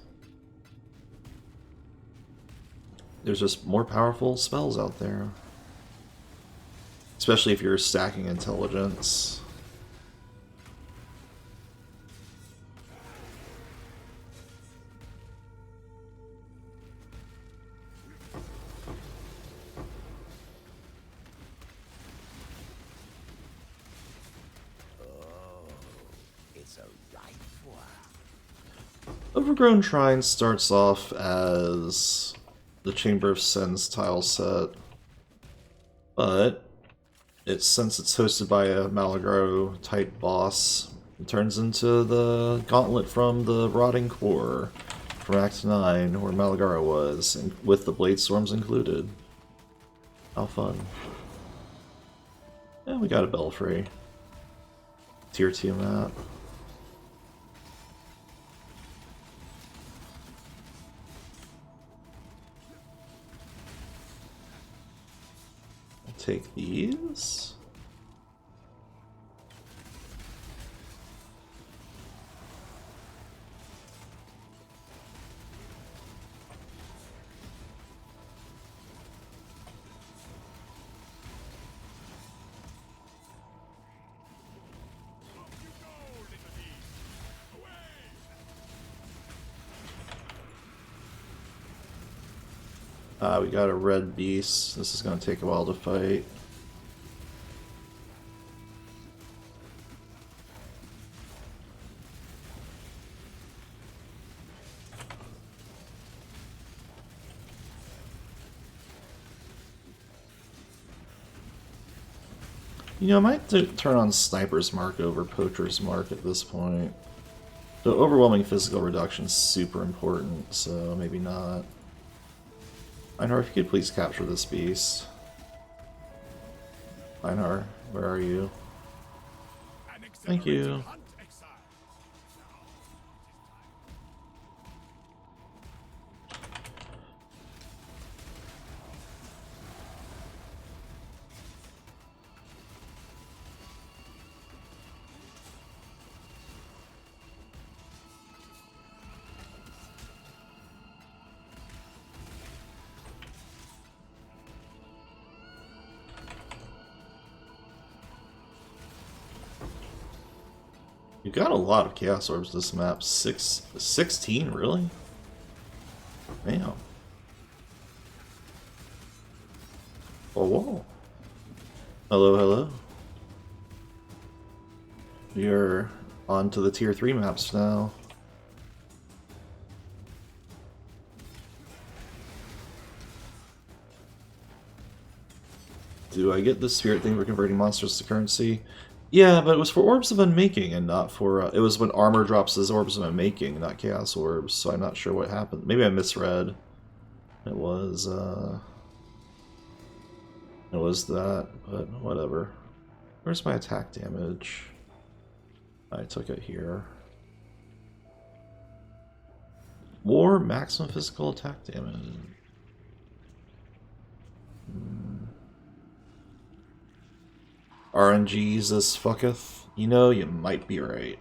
There's just more powerful spells out there. Especially if you're stacking intelligence. Overgrown Shrine starts off as the Chamber of Sen's tile set, but since it's hosted by a Malagaro type boss, it turns into the gauntlet from the Rotting Core from Act 9, where Malagaro was, and with the Blade Storms included. How fun. Yeah, we got a Belfry. Tier 2 map. Take these. We got a red beast. This is going to take a while to fight. You know, I might turn on Sniper's Mark over Poacher's Mark at this point. The overwhelming physical reduction is super important, so maybe not. Einar, if you could please capture this beast. Einar, where are you? Thank you. You got a lot of Chaos Orbs this map. 16, really? Damn. Oh, whoa. Hello, hello. We are on to the tier 3 maps now. Do I get the spirit thing for converting monsters to currency? Yeah, but it was for Orbs of Unmaking and not for... it was when armor drops as Orbs of Unmaking, not Chaos Orbs, so I'm not sure what happened. Maybe I misread. It was that, but whatever. Where's my attack damage? I took it here. More maximum physical attack damage. RNG's this fucketh? You know, you might be right.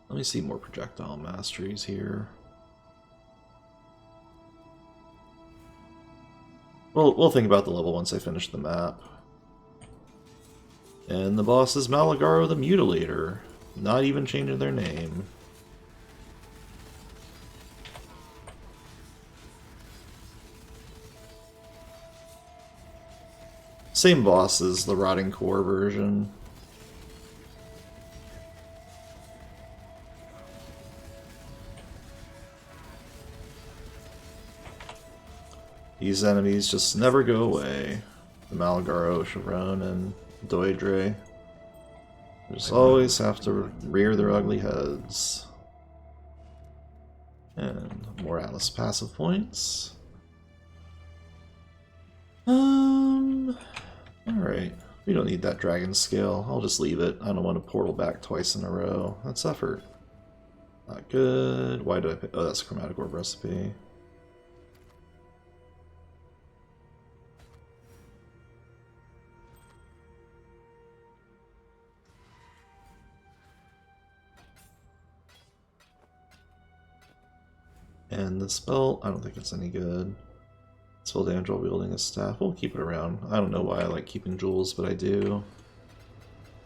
Let me see more projectile masteries here. We'll think about the level once I finish the map. And the boss is Malagaro the Mutilator. Not even changing their name. Same boss as the Rotting Core version. These enemies just never go away. The Malagaro, Chevron, and Doidre. They just always have to rear their ugly heads. And more Atlas passive points. Alright. We don't need that dragon scale. I'll just leave it. I don't want to portal back twice in a row. That's effort. Not good. Why did I pick? Oh, that's a chromatic orb recipe. And the spell, I don't think it's any good. Spell damage while wielding a staff. We'll keep it around. I don't know why I like keeping jewels, but I do.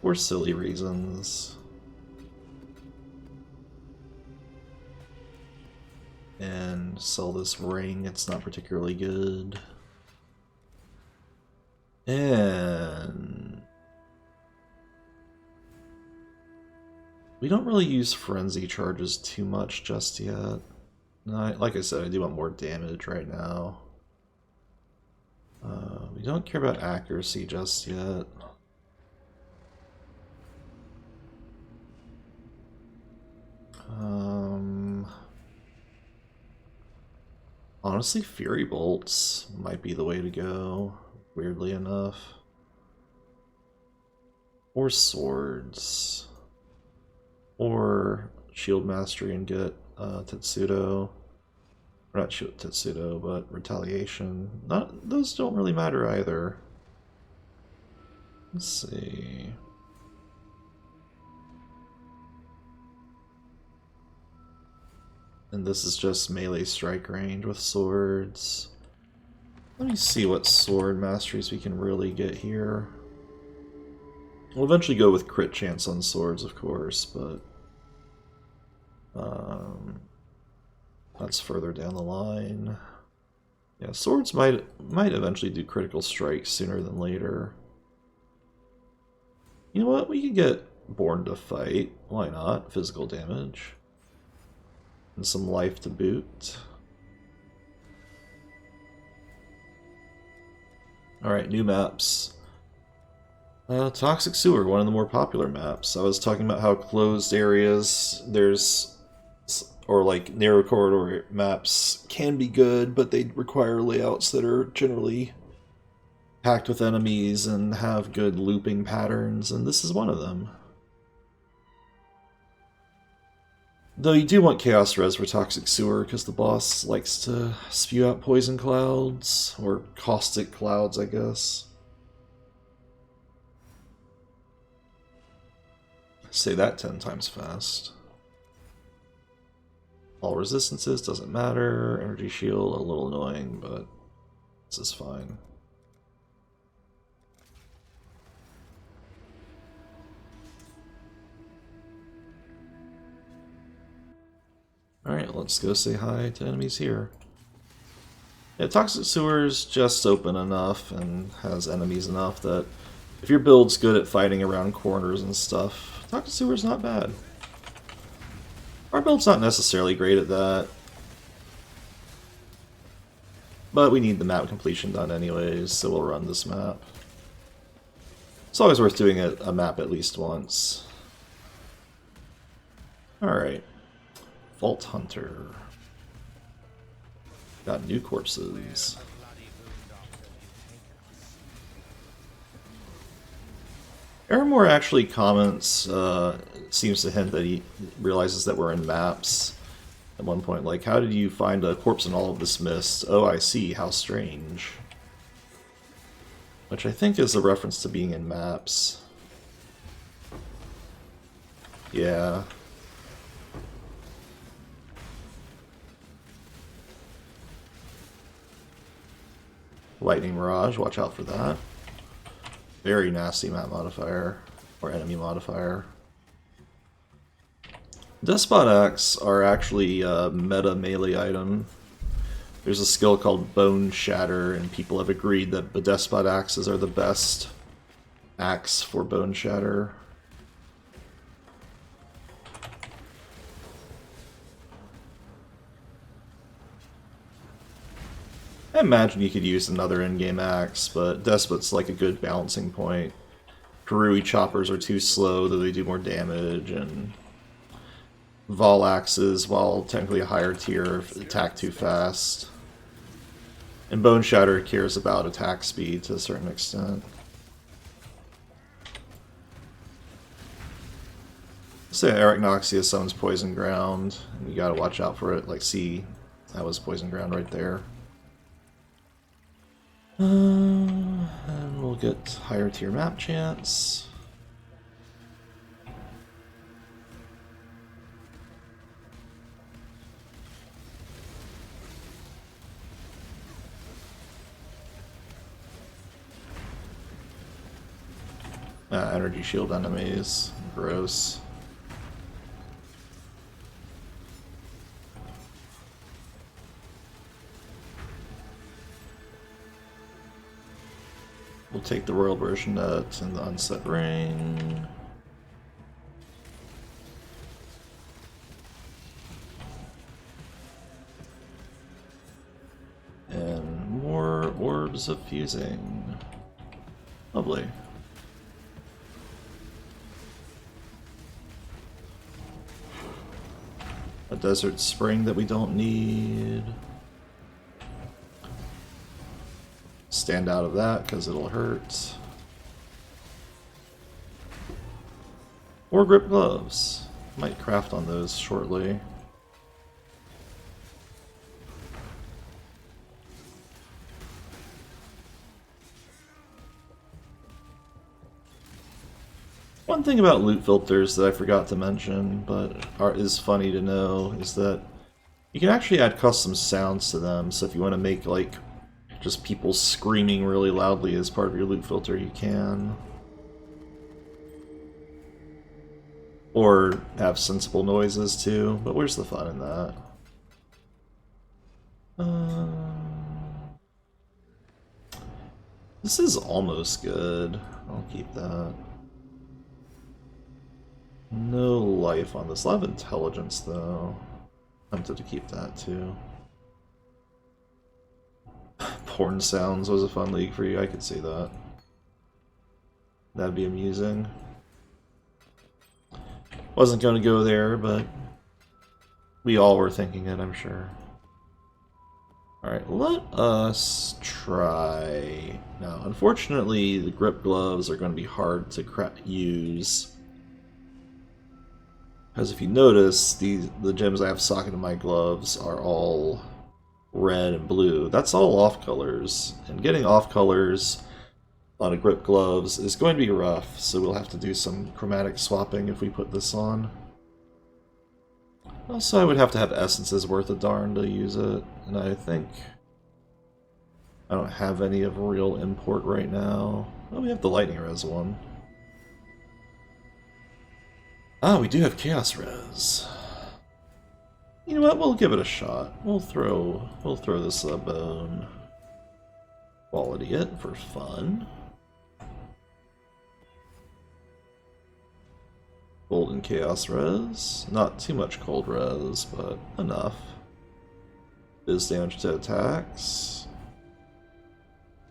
For silly reasons. And sell this ring, it's not particularly good. And we don't really use frenzy charges too much just yet. No, like I said, I do want more damage right now. We don't care about accuracy just yet. Honestly, Fury Bolts might be the way to go, weirdly enough. Or Swords. Or Shield Mastery and get Tetsudo. Or not Tetsudo, but Retaliation. Those don't really matter either. Let's see. And this is just melee strike range with swords. Let me see what sword masteries we can really get here. We'll eventually go with crit chance on swords, of course, but that's further down the line. Yeah, swords might eventually do critical strikes sooner than later. You know what? We could get Born to Fight. Why not? Physical damage. And some life to boot. Alright, new maps. Toxic Sewer, one of the more popular maps. I was talking about how closed areas, or like narrow corridor maps can be good, but they require layouts that are generally packed with enemies and have good looping patterns, and this is one of them. Though you do want Chaos Res for Toxic Sewer, because the boss likes to spew out poison clouds, or caustic clouds, I guess. Say that 10 times fast. All resistances, doesn't matter. Energy Shield, a little annoying, but this is fine. Alright, let's go say hi to enemies here. Yeah, Toxic Sewer's just open enough and has enemies enough that if your build's good at fighting around corners and stuff, Toxic Sewer's not bad. Our build's not necessarily great at that, but we need the map completion done anyways, so we'll run this map. It's always worth doing a map at least once. Alright. Vault Hunter. Got new corpses. Aramore actually comments, seems to hint that he realizes that we're in maps at one point. Like, how did you find a corpse in all of this mist? Oh, I see, how strange. Which I think is a reference to being in maps. Yeah. Lightning Mirage, watch out for that. Very nasty map modifier, or enemy modifier. Despot Axe are actually a meta melee item. There's a skill called Bone Shatter, and people have agreed that the Despot Axes are the best axe for Bone Shatter. I imagine you could use another in-game axe, but Despot's like a good balancing point. Karui choppers are too slow, though they do more damage, and Vol axes, while technically a higher tier, attack too fast. And Bone Shatter cares about attack speed to a certain extent. Say Arachnoxia summons Poison Ground, and you gotta watch out for it. Like, see, that was Poison Ground right there. And we'll get higher tier map chance. Energy shield enemies. Gross. We'll take the Royal Bergenet and the Unset Ring. And more Orbs of Fusing. Lovely. A Desert Spring that we don't need. Stand out of that because it'll hurt. Or Grip Gloves. Might craft on those shortly. One thing about loot filters that I forgot to mention, but is funny to know, is that you can actually add custom sounds to them. So if you want to make like just people screaming really loudly as part of your loot filter, you can. Or have sensible noises too, but where's the fun in that? This is almost good. I'll keep that. No life on this. A lot of intelligence though. I'm tempted to keep that too. Porn sounds was a fun league for you, I could see that. That'd be amusing. Wasn't going to go there, but we all were thinking it, I'm sure. Alright, let us try... Now, unfortunately, the grip gloves are going to be hard to use. Because if you notice, the gems I have socketed in my gloves are all red and blue. That's all off colors, and getting off colors on a grip gloves is going to be rough, so we'll have to do some chromatic swapping if we put this on. Also, I would have to have essences worth a darn to use it, and I think I don't have any of real import right now. Oh, we have the lightning res one. Ah, we do have chaos res. You know what? We'll give it a shot. We'll throw this a bone. Quality it for fun. Golden chaos res. Not too much cold res, but enough. Biz damage to attacks.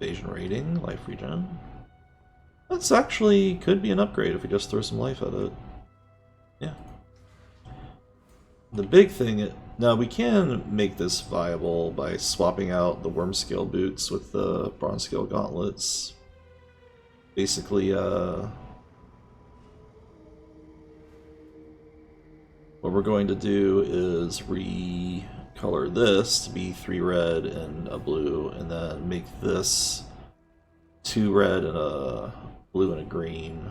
Evasion rating, life regen. That's actually could be an upgrade if we just throw some life at it. Yeah. The big thing, now we can make this viable by swapping out the worm scale boots with the bronze scale gauntlets. Basically, we're going to do is recolor this to be 3 red and a blue, and then make this 2 red and a blue and a green.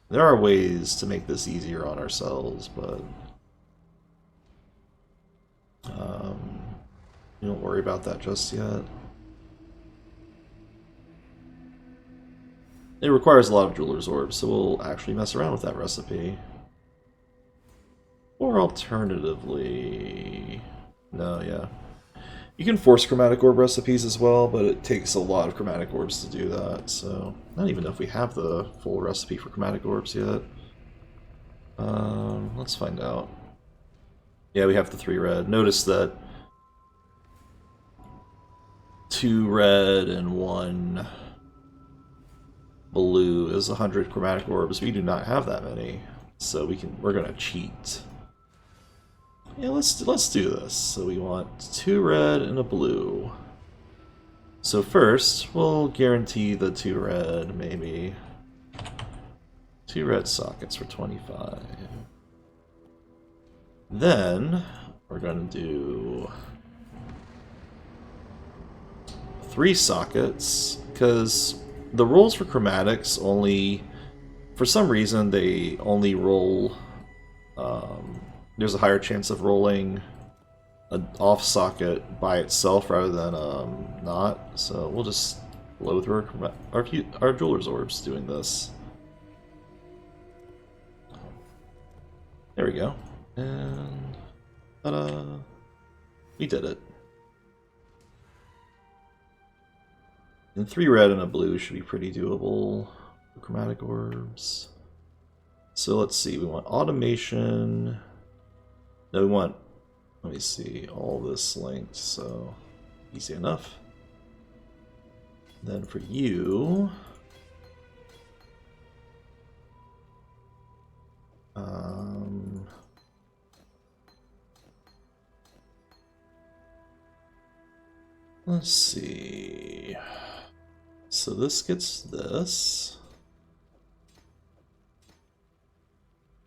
There are ways to make this easier on ourselves, but we don't worry about that just yet. It requires a lot of Jeweler's Orbs, so we'll actually mess around with that recipe. Or alternatively... no, yeah. You can force Chromatic Orb recipes as well, but it takes a lot of Chromatic Orbs to do that, so... I don't even know if we have the full recipe for Chromatic Orbs yet. Let's find out. Yeah, we have the 3 red. Notice that 2 red and 1 blue is 100 Chromatic Orbs. We do not have that many, so we're gonna cheat. Yeah, let's do this. So we want 2 red and a blue. So first, we'll guarantee the 2 red, maybe. 2 red sockets for 25. Then, we're gonna do 3 sockets, because the rolls for chromatics only, for some reason, they only roll, there's a higher chance of rolling an off socket by itself rather than not, so we'll just blow through our Jeweler's Orbs doing this. There we go. And ta-da! We did it. And 3 red and a blue should be pretty doable for Chromatic Orbs. So let's see, we want automation. No, we want, let me see, all this linked, so easy enough. Then for you, let's see. So this gets this.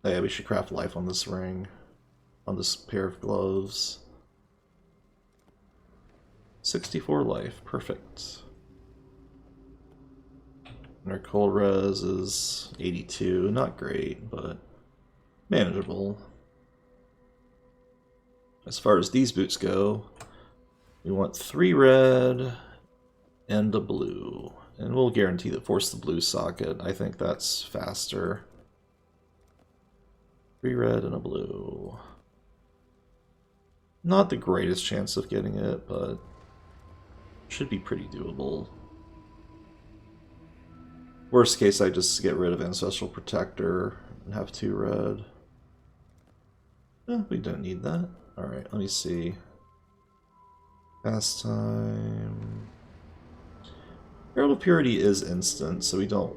Oh yeah, we should craft life on this ring, on this pair of gloves. 64 life, perfect. And our cold res is 82, not great, but manageable. As far as these boots go, we want 3 red and a blue. And we'll guarantee that force the blue socket. I think that's faster. 3 red and a blue. Not the greatest chance of getting it, but should be pretty doable. Worst case, I just get rid of Ancestral Protector and have 2 red. We don't need that. Alright, let me see. Pastime. Herald of Purity is instant, so we don't...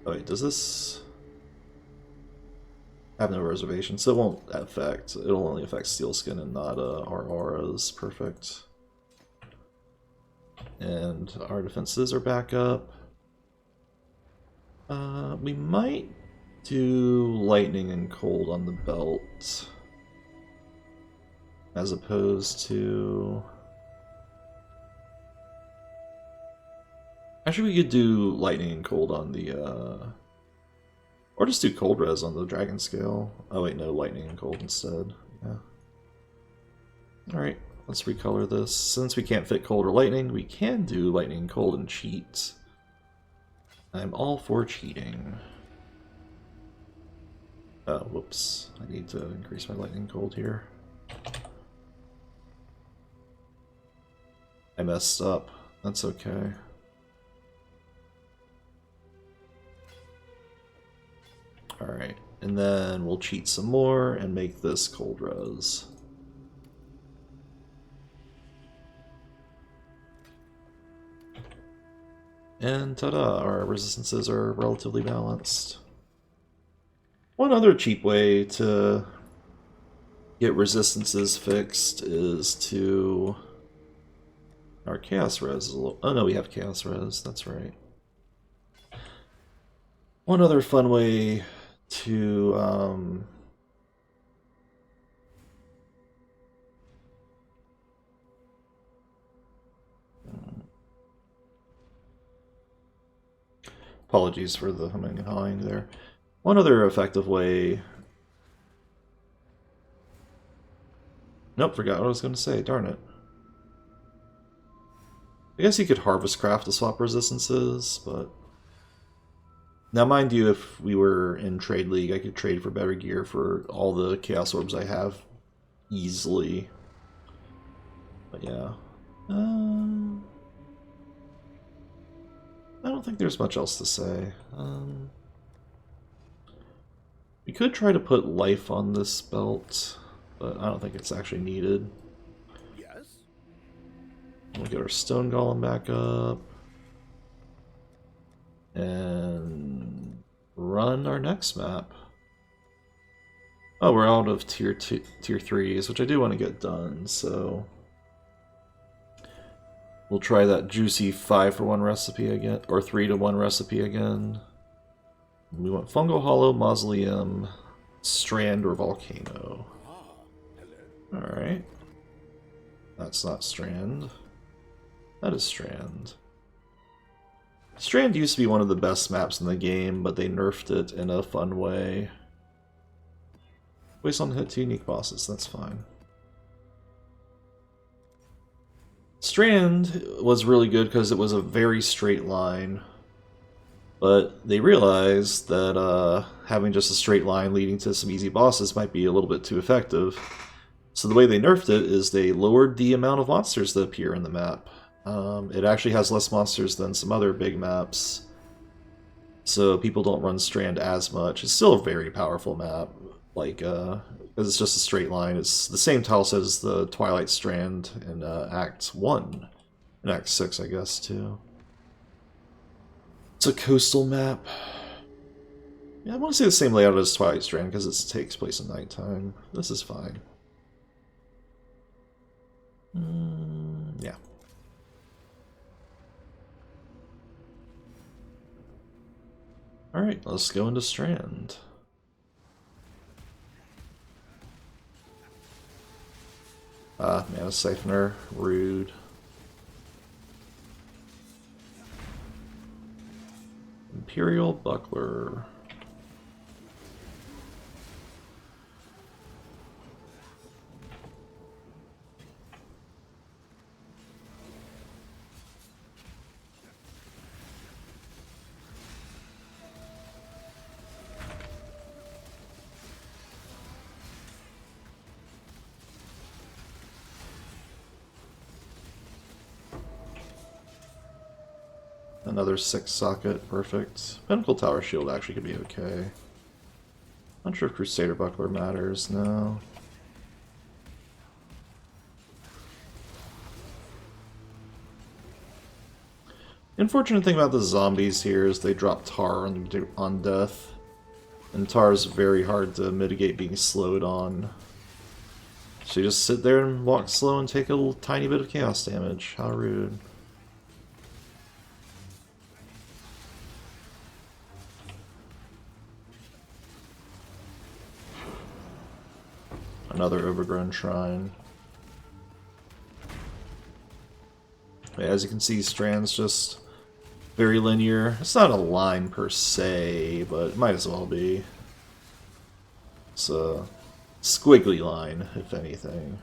oh wait, does this... have no reservation, so it won't affect... it'll only affect Steelskin and not our auras. Perfect. And our defenses are back up. We might do Lightning and Cold on the belt, as opposed to... actually, we could do Lightning and Cold on the, or just do Cold Res on the Dragon Scale. Oh wait, no, Lightning and Cold instead. Yeah. Alright, let's recolor this. Since we can't fit Cold or Lightning, we can do Lightning and Cold and cheat. I'm all for cheating. Oh, whoops. I need to increase my Lightning and Cold here. I messed up. That's okay. Alright, and then we'll cheat some more and make this Cold Res. And ta-da, our resistances are relatively balanced. One other cheap way to get resistances fixed is to... our Chaos Res is a little... oh no, we have Chaos Res, that's right. One other fun way to Apologies for the humming and hawing there. One other effective way... Nope, forgot what I was going to say, darn it. I guess you could Harvest Craft to swap resistances, but... Now mind you, if we were in Trade League, I could trade for better gear for all the Chaos Orbs I have easily. But yeah. I don't think there's much else to say. We could try to put life on this belt, but I don't think it's actually needed. Yes? We'll get our Stone Golem back up. And run our next map. Oh, we're out of tier 3s, which I do want to get done, so... We'll try that juicy 5-for-1 recipe again, or 3-to-1 recipe again. We want Fungal Hollow, Mausoleum, Strand, or Volcano. Alright. That's not Strand. That is Strand. Strand used to be one of the best maps in the game, but they nerfed it in a fun way. Waste on hit 2 unique bosses, that's fine. Strand was really good because it was a very straight line, but they realized that having just a straight line leading to some easy bosses might be a little bit too effective. So the way they nerfed it is they lowered the amount of monsters that appear in the map. It actually has less monsters than some other big maps, so people don't run Strand as much. It's still a very powerful map, like, because it's just a straight line. It's the same tile set as the Twilight Strand in Act 1, and Act 6, I guess, too. It's a coastal map. Yeah, I want to say the same layout as Twilight Strand, because it takes place at nighttime. This is fine. Yeah. Alright, let's go into Strand. Mana Siphoner, rude. Imperial Buckler. Another 6 socket, perfect. Pinnacle Tower Shield actually could be okay. Not sure if Crusader Buckler matters, no. The unfortunate thing about the zombies here is they drop tar on death. And tar is very hard to mitigate being slowed on. So you just sit there and walk slow and take a little tiny bit of chaos damage. How rude. Another overgrown shrine. As you can see, Strand's just very linear. It's not a line per se, but it might as well be. It's a squiggly line, if anything.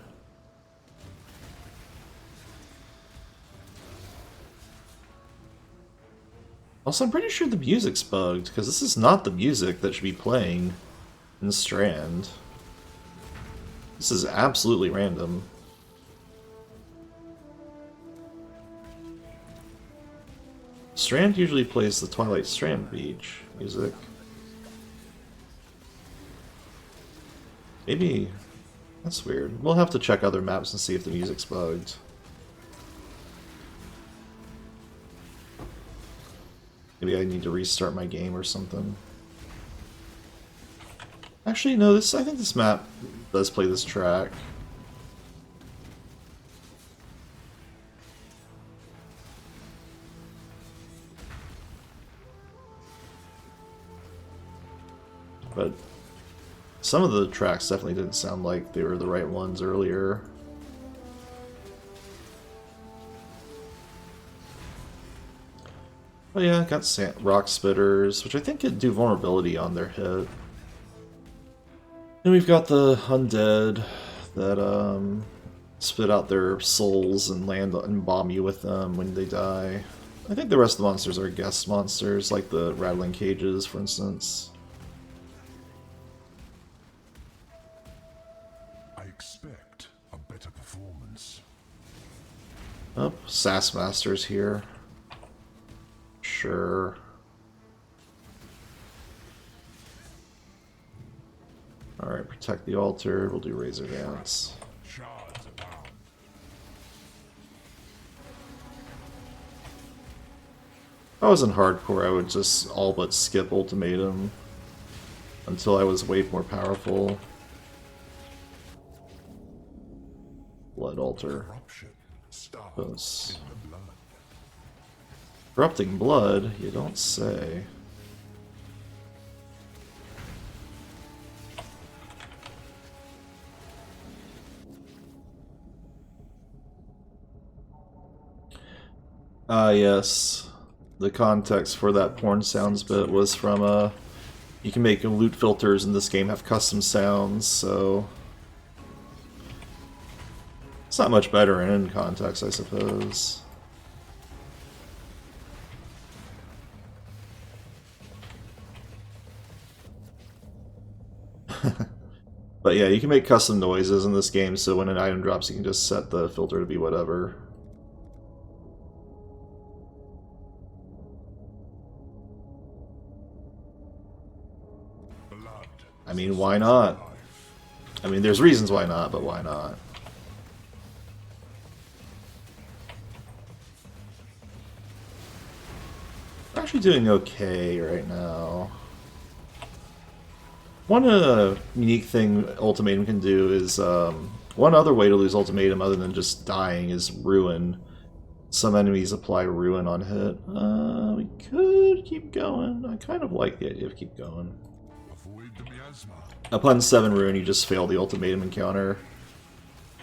Also, I'm pretty sure the music's bugged, because this is not the music that should be playing in Strand. This is absolutely random. Strand usually plays the Twilight Strand Beach music. Maybe... that's weird. We'll have to check other maps and see if the music's bugged. Maybe I need to restart my game or something. Actually, no, I think this map does play this track. But some of the tracks definitely didn't sound like they were the right ones earlier. Oh yeah, got rock spitters, which I think could do vulnerability on their hit. And we've got the undead that spit out their souls and land and bomb you with them when they die. I think the rest of the monsters are guest monsters, like the rattling cages, for instance. I expect a better performance. Oh, Sass Master's here. Sure. Alright, protect the altar. We'll do Razor Dance. Shards abound. If I was in hardcore, I would just all but skip Ultimatum until I was way more powerful. Blood Altar. Corruption starts Those. in the blood. Corrupting blood? You don't say. Ah, yes. The context for that porn sounds bit was from, you can make loot filters in this game have custom sounds, so... It's not much better in context, I suppose. But yeah, you can make custom noises in this game, so when an item drops, you can just set the filter to be whatever. Blood. I mean, why not? I mean, there's reasons why not, but why not? We're actually doing okay right now. One unique thing Ultimatum can do is, one other way to lose Ultimatum other than just dying is Ruin. Some enemies apply Ruin on hit. We could keep going. I kind of like the idea of keep going. Avoid the miasma. Upon 7 Ruin, you just fail the Ultimatum encounter.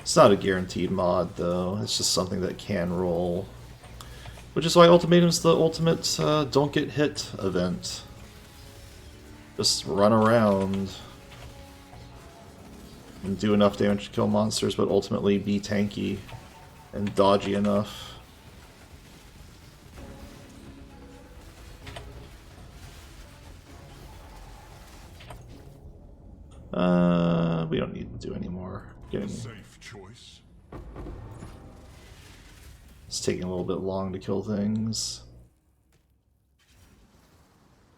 It's not a guaranteed mod, though. It's just something that can roll. Which is why Ultimatum's the ultimate don't get hit event. Just run around and do enough damage to kill monsters, but ultimately be tanky and dodgy enough. We don't need to do any more. Safe choice. It's taking a little bit long to kill things.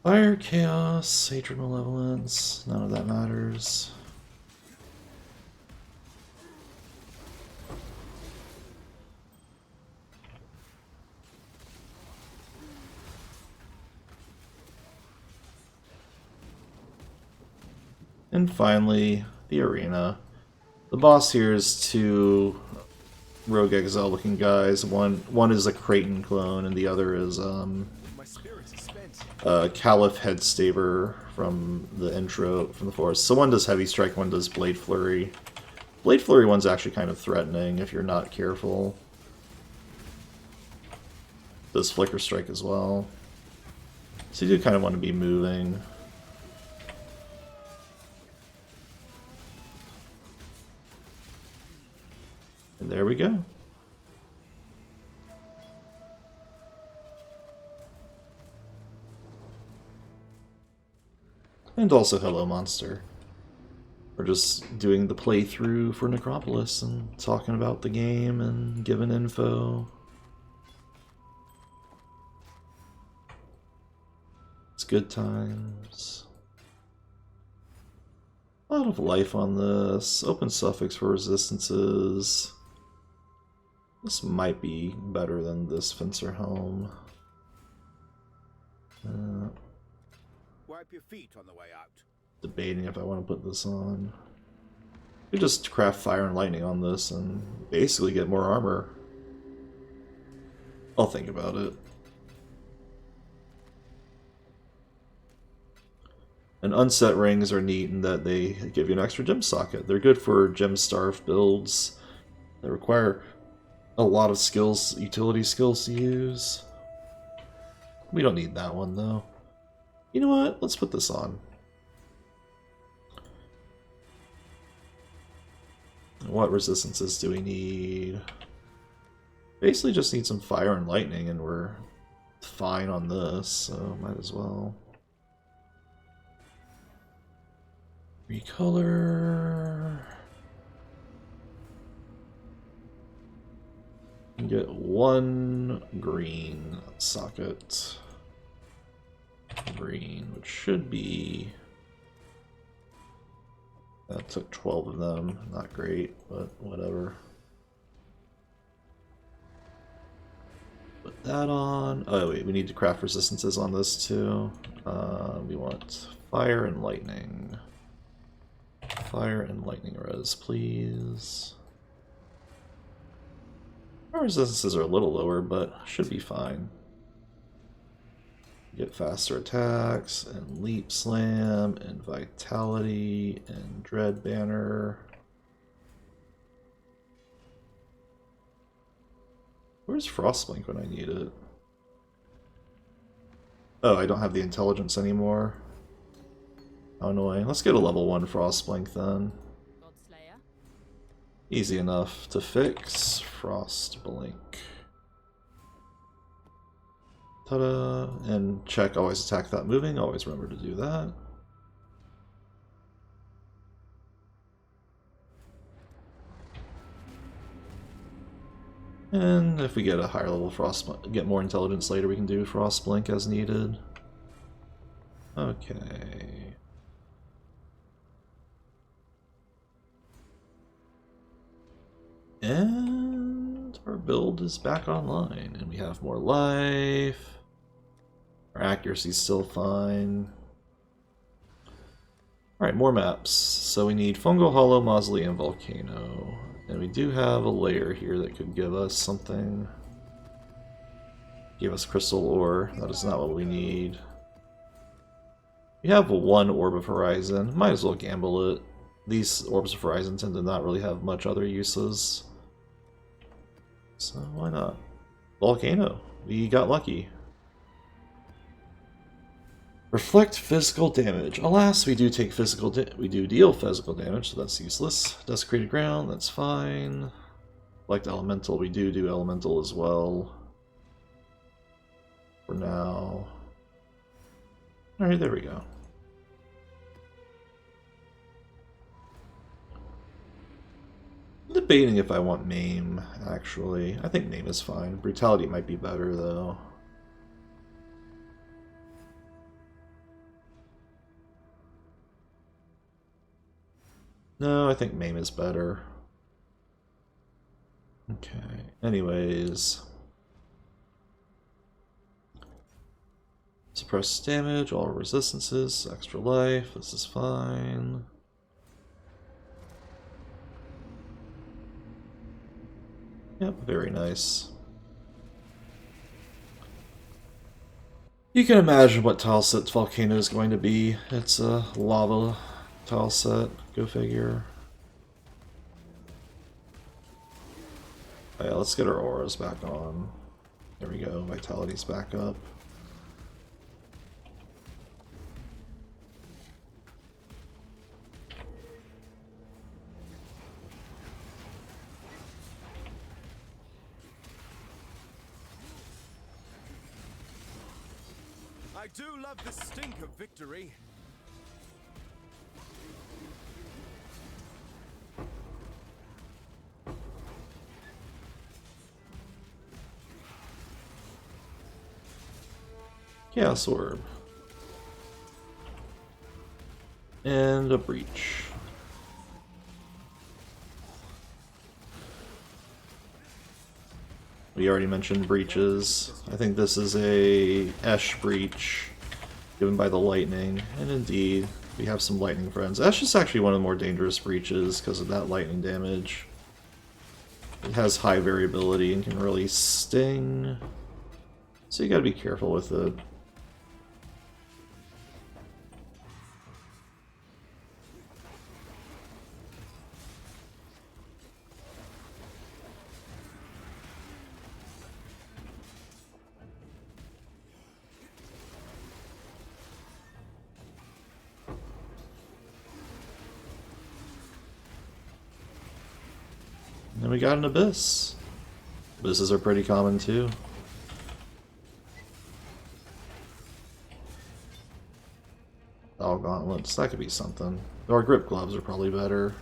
Fire, Chaos, Hatred, Malevolence, none of that matters. And finally, the arena. The boss here is two Rogue Exile looking guys. One is a Kraton clone and the other is My spirit is spent. Caliph Headstaver from the intro from the forest. So one does Heavy Strike, one does Blade Flurry. Blade Flurry one's actually kind of threatening if you're not careful. Does Flicker Strike as well. So you do kind of want to be moving. And there we go. And also hello, monster. We're just doing the playthrough for Necropolis and talking about the game and giving info. It's good times. A lot of life on this. Open suffix for resistances. This might be better than this Fencer Helm. Wipe your feet on the way out. Debating if I want to put this on. You just craft Fire and Lightning on this and basically get more armor. I'll think about it. And unset rings are neat in that they give you an extra gem socket. They're good for gem-starved builds that require a lot of skills, utility skills to use. We don't need that one, though. You know what? Let's put this on. What resistances do we need? Basically just need some fire and lightning, and we're fine on this, so might as well. Recolor. Get one green socket. Green, which should be... That took 12 of them. Not great, but whatever. Put that on. Oh wait, we need to craft resistances on this too. We want fire and lightning. Fire and lightning res, please. Our resistances are a little lower, but should be fine. Get faster attacks, and leap slam, and vitality, and dread banner. Where's Frostblink when I need it? Oh, I don't have the intelligence anymore. How annoying. Let's get a level 1 Frostblink then. Easy enough to fix. Frostblink. Ta-da! And check always attack that moving. Always remember to do that. And if we get a higher level get more intelligence later, we can do Frostblink as needed. Okay. And our build is back online, and we have more life. Our accuracy's still fine. Alright, more maps. So we need Fungal Hollow, Mausoleum, Volcano. And we do have a layer here that could give us something. Give us Crystal Ore. That is not what we need. We have one Orb of Horizon. Might as well gamble it. These Orbs of Horizon tend to not really have much other uses. So why not? Volcano. We got lucky. Reflect physical damage. Alas, we do take we do deal physical damage, so that's useless. Desecrated ground, that's fine. Reflect elemental, we do elemental as well. For now. Alright, there we go. I'm debating if I want Maim, actually. I think Maim is fine. Brutality might be better, though. No, I think Maim is better. Okay, anyways. Suppress damage, all resistances, extra life, this is fine. Yep, very nice. You can imagine what tile set Volcano is going to be. It's a lava tile set, go figure. Oh yeah, let's get our auras back on. There we go, vitality's back up. I do love the stink of victory. Chaos Orb. And a Breach. We already mentioned breaches. I think this is a Esh breach given by the lightning, and indeed, we have some lightning friends. Esh is actually one of the more dangerous breaches because of that lightning damage. It has high variability and can really sting, so you gotta be careful with it. we got an Abyss. Abysses are pretty common too. Oh, gauntlets, that could be something. Or grip gloves are probably better.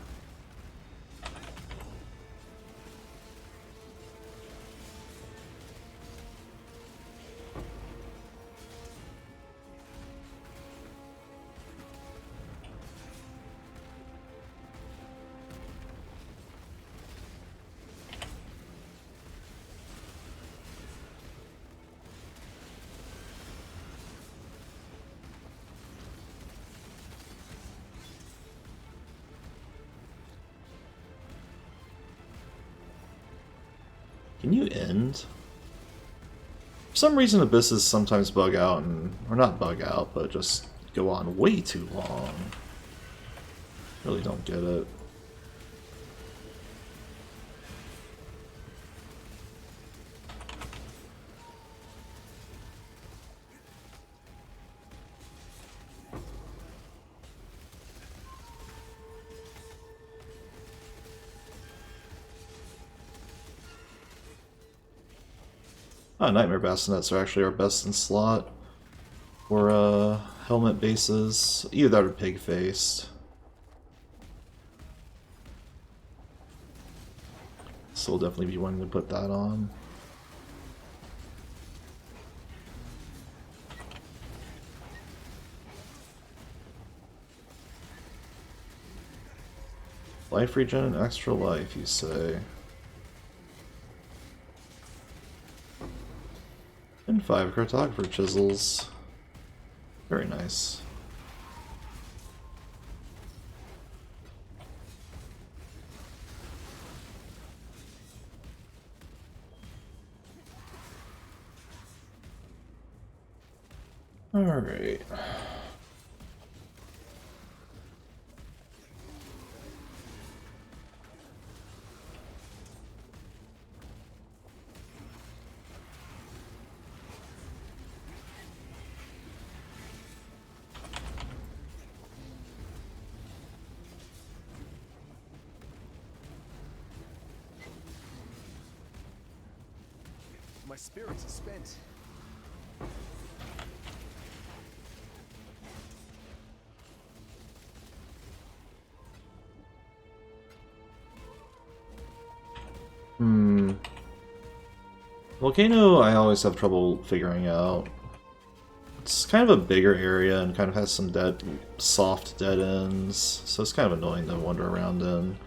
Can you end? For some reason Abysses sometimes bug out, or not bug out, but just go on way too long. Really don't get it. Oh, Nightmare Bassinets are actually our best in slot for helmet bases. Either that or pig faced. So we'll definitely be wanting to put that on. Life regen and extra life, you say? And 5 cartographer chisels. Very nice. Alright. My spirits are spent. Volcano, I always have trouble figuring out. It's kind of a bigger area and kind of has some soft dead ends, so it's kind of annoying to wander around in.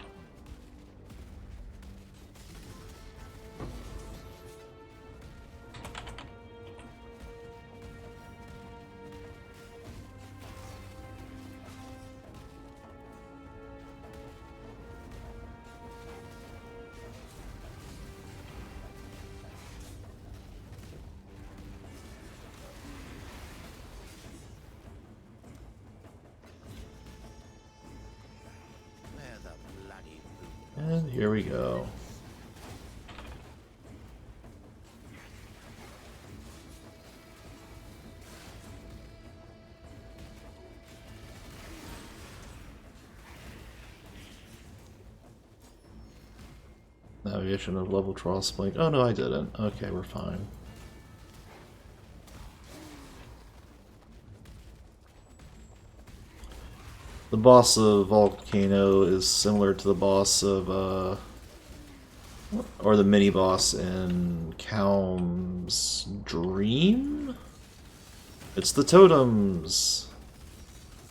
And here we go. Navigation of level Tross Blink. Oh no, I didn't. Okay, we're fine. The boss of Volcano is similar to the boss of, or the mini-boss in Calm's Dream? It's the totems!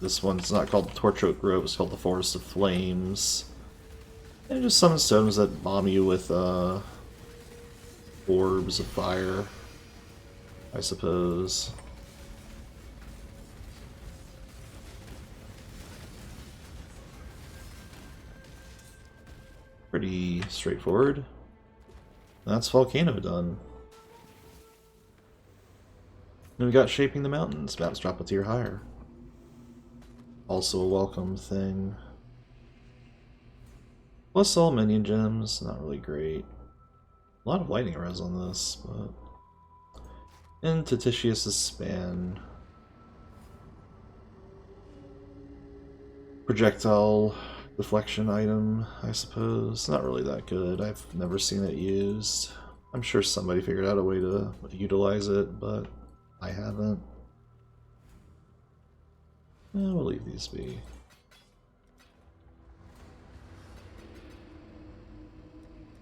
This one's not called the Torch Oak Grove, it's called the Forest of Flames. And it just summons totems that bomb you with, orbs of fire, I suppose. Pretty straightforward. That's Volcano done. Then we got Shaping the Mountains. Maps drop a tier higher. Also a welcome thing. Plus all minion gems. Not really great. A lot of lightning arrows on this, but... And Tititius' Span. Projectile deflection item, I suppose. Not really that good. I've never seen it used. I'm sure somebody figured out a way to utilize it, but I haven't. We'll leave these be.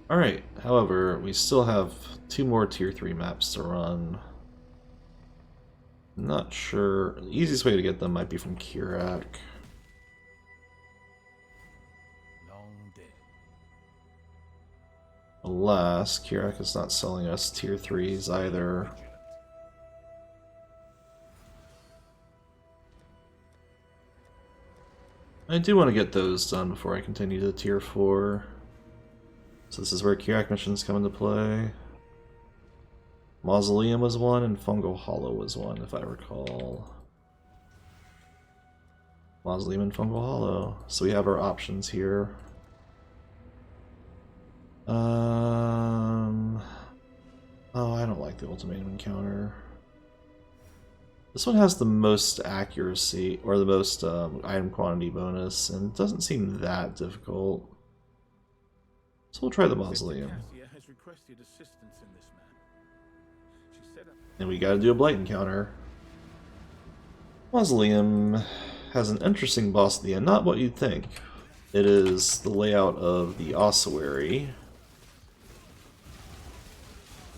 Alright, however, we still have 2 more tier 3 maps to run. Not sure. The easiest way to get them might be from Kirak. Alas, Kirak is not selling us tier 3s either. I do want to get those done before I continue to tier 4. So this is where Kirak missions come into play. Mausoleum was one, and Fungal Hollow was one, if I recall. Mausoleum and Fungal Hollow. So we have our options here. Oh, I don't like the Ultimatum Encounter. This one has the most accuracy, or the most item quantity bonus, and it doesn't seem that difficult. So we'll try the Mausoleum. And we gotta do a Blight Encounter. Mausoleum has an interesting boss at the end, not what you'd think. It is the layout of the Ossuary,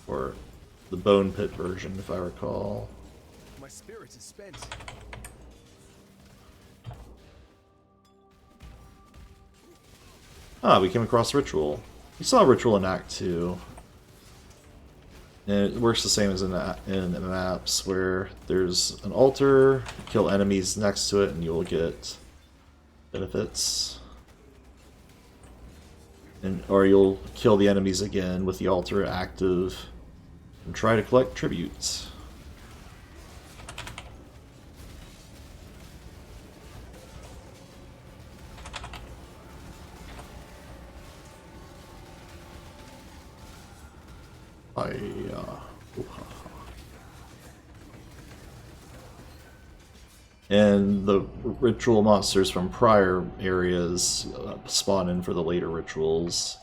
or the Bone Pit version, if I recall. My spirit is spent. Ah, we came across Ritual. We saw Ritual in Act 2. And it works the same as in maps, where there's an altar, kill enemies next to it, and you will get benefits. Or you'll kill the enemies again with the altar active, and try to collect tributes. And the ritual monsters from prior areas spawn in for the later rituals.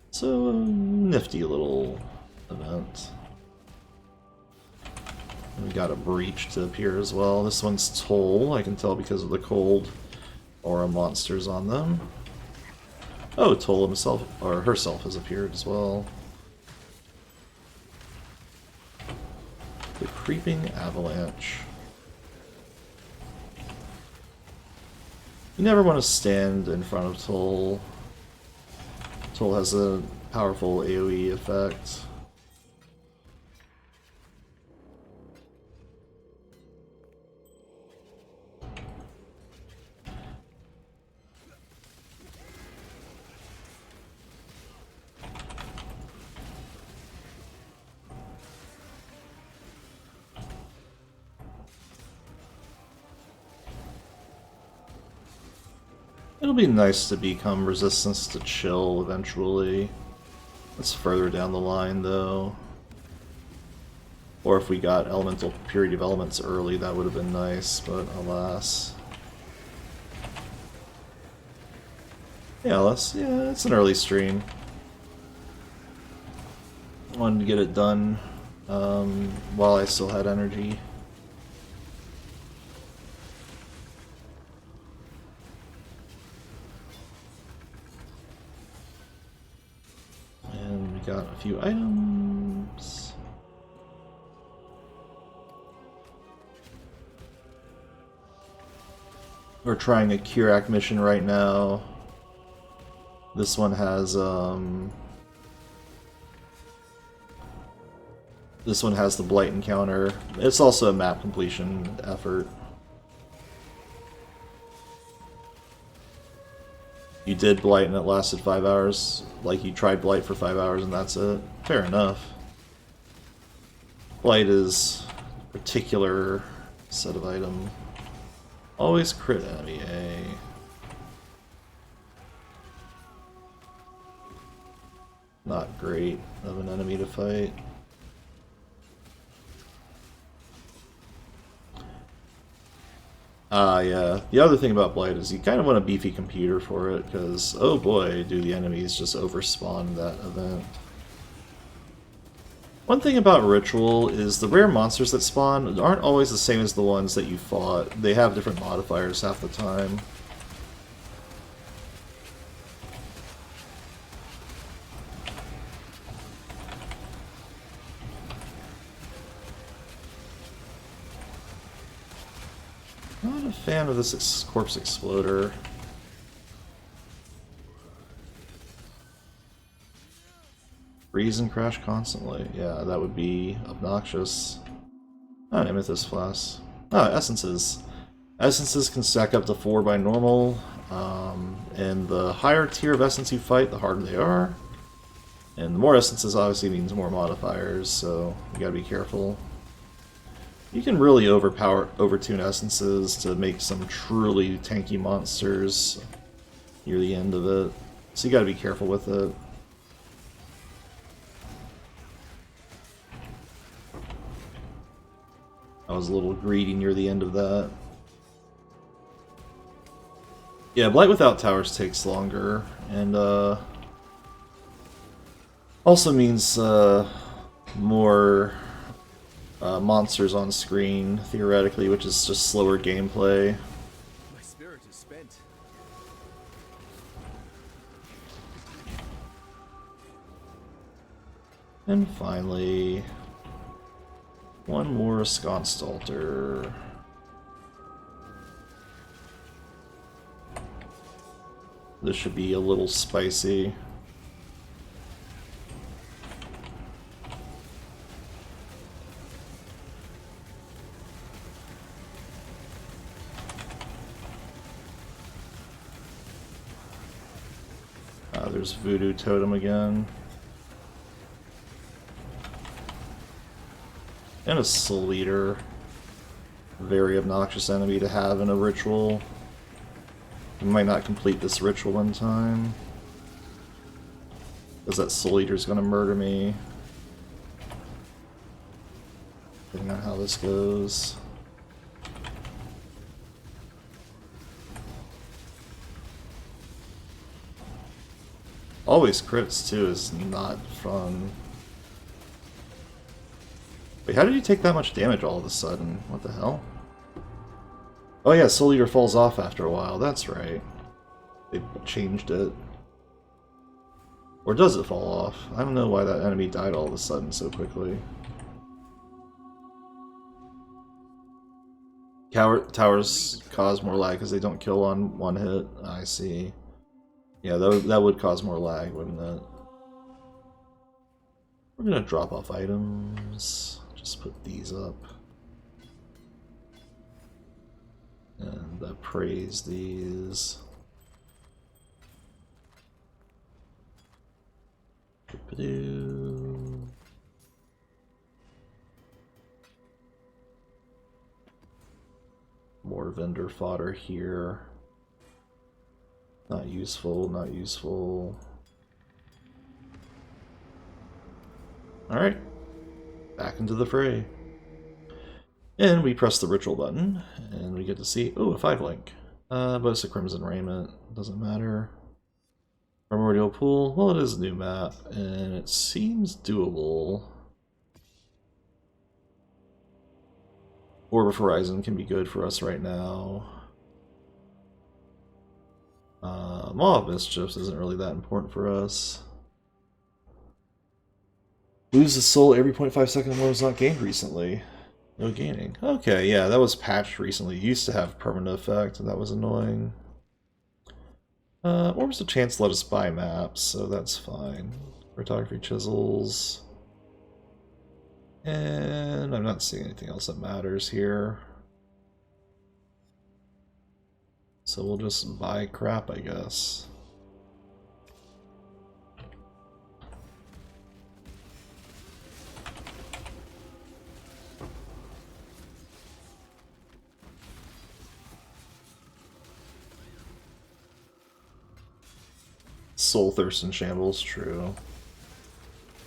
So, nifty little event. And we got a breach to appear as well. This one's Toll, I can tell because of the cold aura monsters on them. Oh, Toll himself, or herself, has appeared as well. The Creeping Avalanche. You never want to stand in front of Toll. Toll has a powerful AoE effect. It'll be nice to become resistance to chill eventually. That's further down the line though. Or if we got elemental purity of elements early, that would have been nice, but alas. Yeah, it's an early stream. Wanted to get it done while I still had energy. Got a few items. We're trying a Kirak mission right now. This one has the Blight Encounter. It's also a map completion effort. You did Blight and it lasted 5 hours. Like you tried Blight for 5 hours and that's it. Fair enough. Blight is a particular set of item. Always crit enemy, eh? Not great of an enemy to fight. Yeah. The other thing about Blight is you kind of want a beefy computer for it, because, oh boy, do the enemies just overspawn that event. One thing about Ritual is the rare monsters that spawn aren't always the same as the ones that you fought. They have different modifiers half the time. Not a fan of this corpse exploder. Freeze and crash constantly. Yeah, that would be obnoxious. Oh, an Amethyst Flask. Oh, Essences. Essences can stack up to 4 by normal, and the higher tier of Essence you fight, the harder they are. And the more Essences obviously means more modifiers, so you gotta be careful. You can really overtune Essences to make some truly tanky monsters near the end of it, so you gotta be careful with it. I was a little greedy near the end of that. Yeah, Blight without towers takes longer, and also means more monsters on screen, theoretically, which is just slower gameplay. My spirit is spent. And finally, one more Ensconced Altar. This should be a little spicy. There's Voodoo Totem again. And a Soul Eater. Very obnoxious enemy to have in a ritual. You might not complete this ritual in time, because that Soul Eater is going to murder me. Depending on how this goes. Always crits too is not fun. Wait, how did you take that much damage all of a sudden? What the hell? Oh yeah, Soul Eater falls off after a while, that's right. They changed it. Or does it fall off? I don't know why that enemy died all of a sudden so quickly. Towers cause more lag because they don't kill on one hit. I see. Yeah, that would cause more lag, wouldn't it? We're gonna drop off items. Just put these up. And appraise these. More vendor fodder here. Not useful, not useful. Alright. Back into the fray. And we press the ritual button, and we get to see, oh, a 5-link. But it's a Crimson Raiment, doesn't matter. Primordial Pool, well, it is a new map, and it seems doable. Orb of Horizon can be good for us right now. Maw of Mischiefs isn't really that important for us. Lose the soul every 0.5 second when was not gained recently. No gaining. Okay, yeah, that was patched recently. It used to have permanent effect, and that was annoying. Orbs of Chance let us buy maps, so that's fine. Photography Chisels. And I'm not seeing anything else that matters here. So we'll just buy crap, I guess. Soul Thirst and Shambles, true.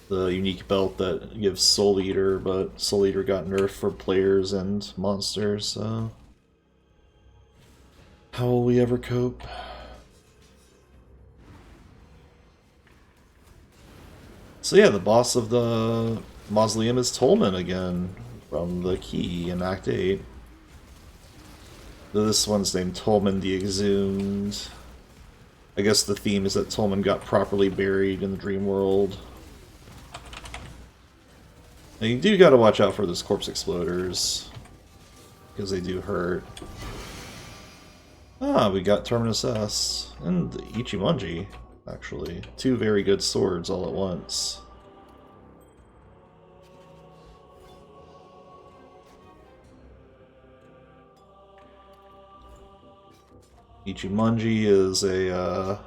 The unique belt that gives Soul Eater, but Soul Eater got nerfed for players and monsters, so... How will we ever cope? So yeah, the boss of the mausoleum is Tolman again, from the key in Act 8. This one's named Tolman the Exhumed. I guess the theme is that Tolman got properly buried in the dream world. And you do gotta watch out for those corpse exploders, because they do hurt. Ah, we got Terminus S, and Ichimonji, actually. Two very good swords all at once. Ichimonji is a,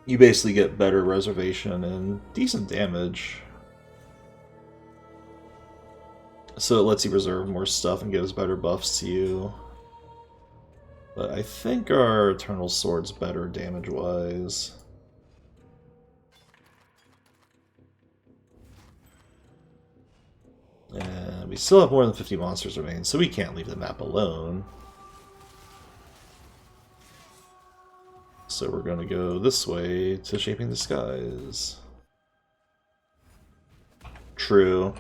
you basically get better reservation and decent damage. So it lets you reserve more stuff and gives better buffs to you. But I think our Eternal Sword's better damage-wise. And we still have more than 50 monsters remaining, so we can't leave the map alone. So we're going to go this way to Shaping the Skies. True.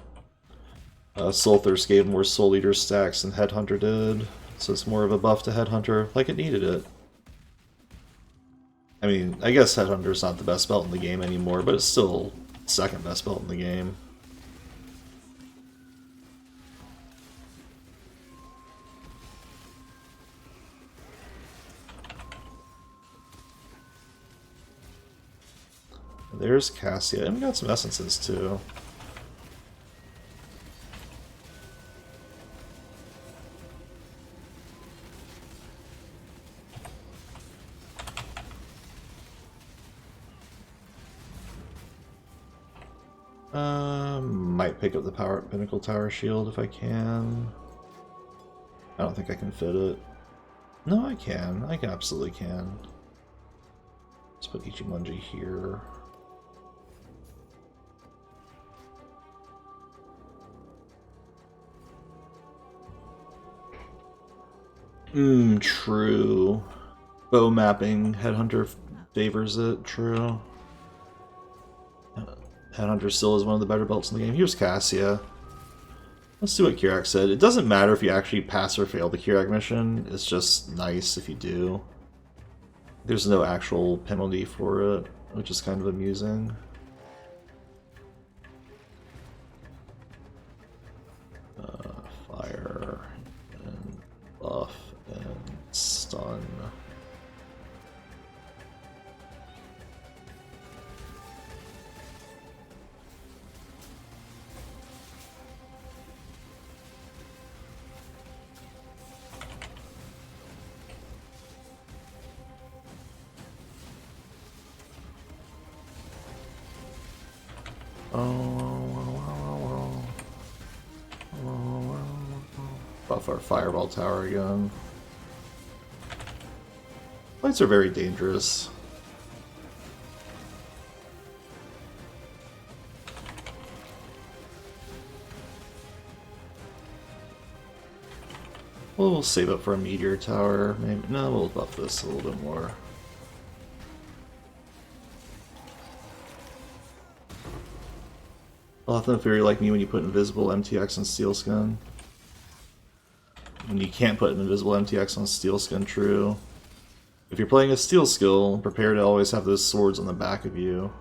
Soulthirst gave more Soul Eater stacks than Headhunter did, so it's more of a buff to Headhunter, like it needed it. I mean, I guess Headhunter's not the best belt in the game anymore, but it's still second best belt in the game. There's Cassia, and we got some essences too. Might pick up the Pinnacle Tower Shield if I can. I don't think I can fit it. No, I can. I absolutely can. Let's put Ichimonji here. True. Bow mapping, Headhunter favors it, true. Headhunter still is one of the better belts in the game. Here's Cassia. Let's do what Kirak said. It doesn't matter if you actually pass or fail the Kirak mission, it's just nice if you do. There's no actual penalty for it, which is kind of amusing. Fire and buff and stun. Buff our Fireball Tower again. Lights are very dangerous. We'll save up for a Meteor Tower. Maybe no, we'll buff this a little bit more. I'll have to feel like me when you put Invisible MTX on Steel Skin. And you can't put an Invisible MTX on Steel Skin, true. If you're playing a Steel skill, prepare to always have those swords on the back of you.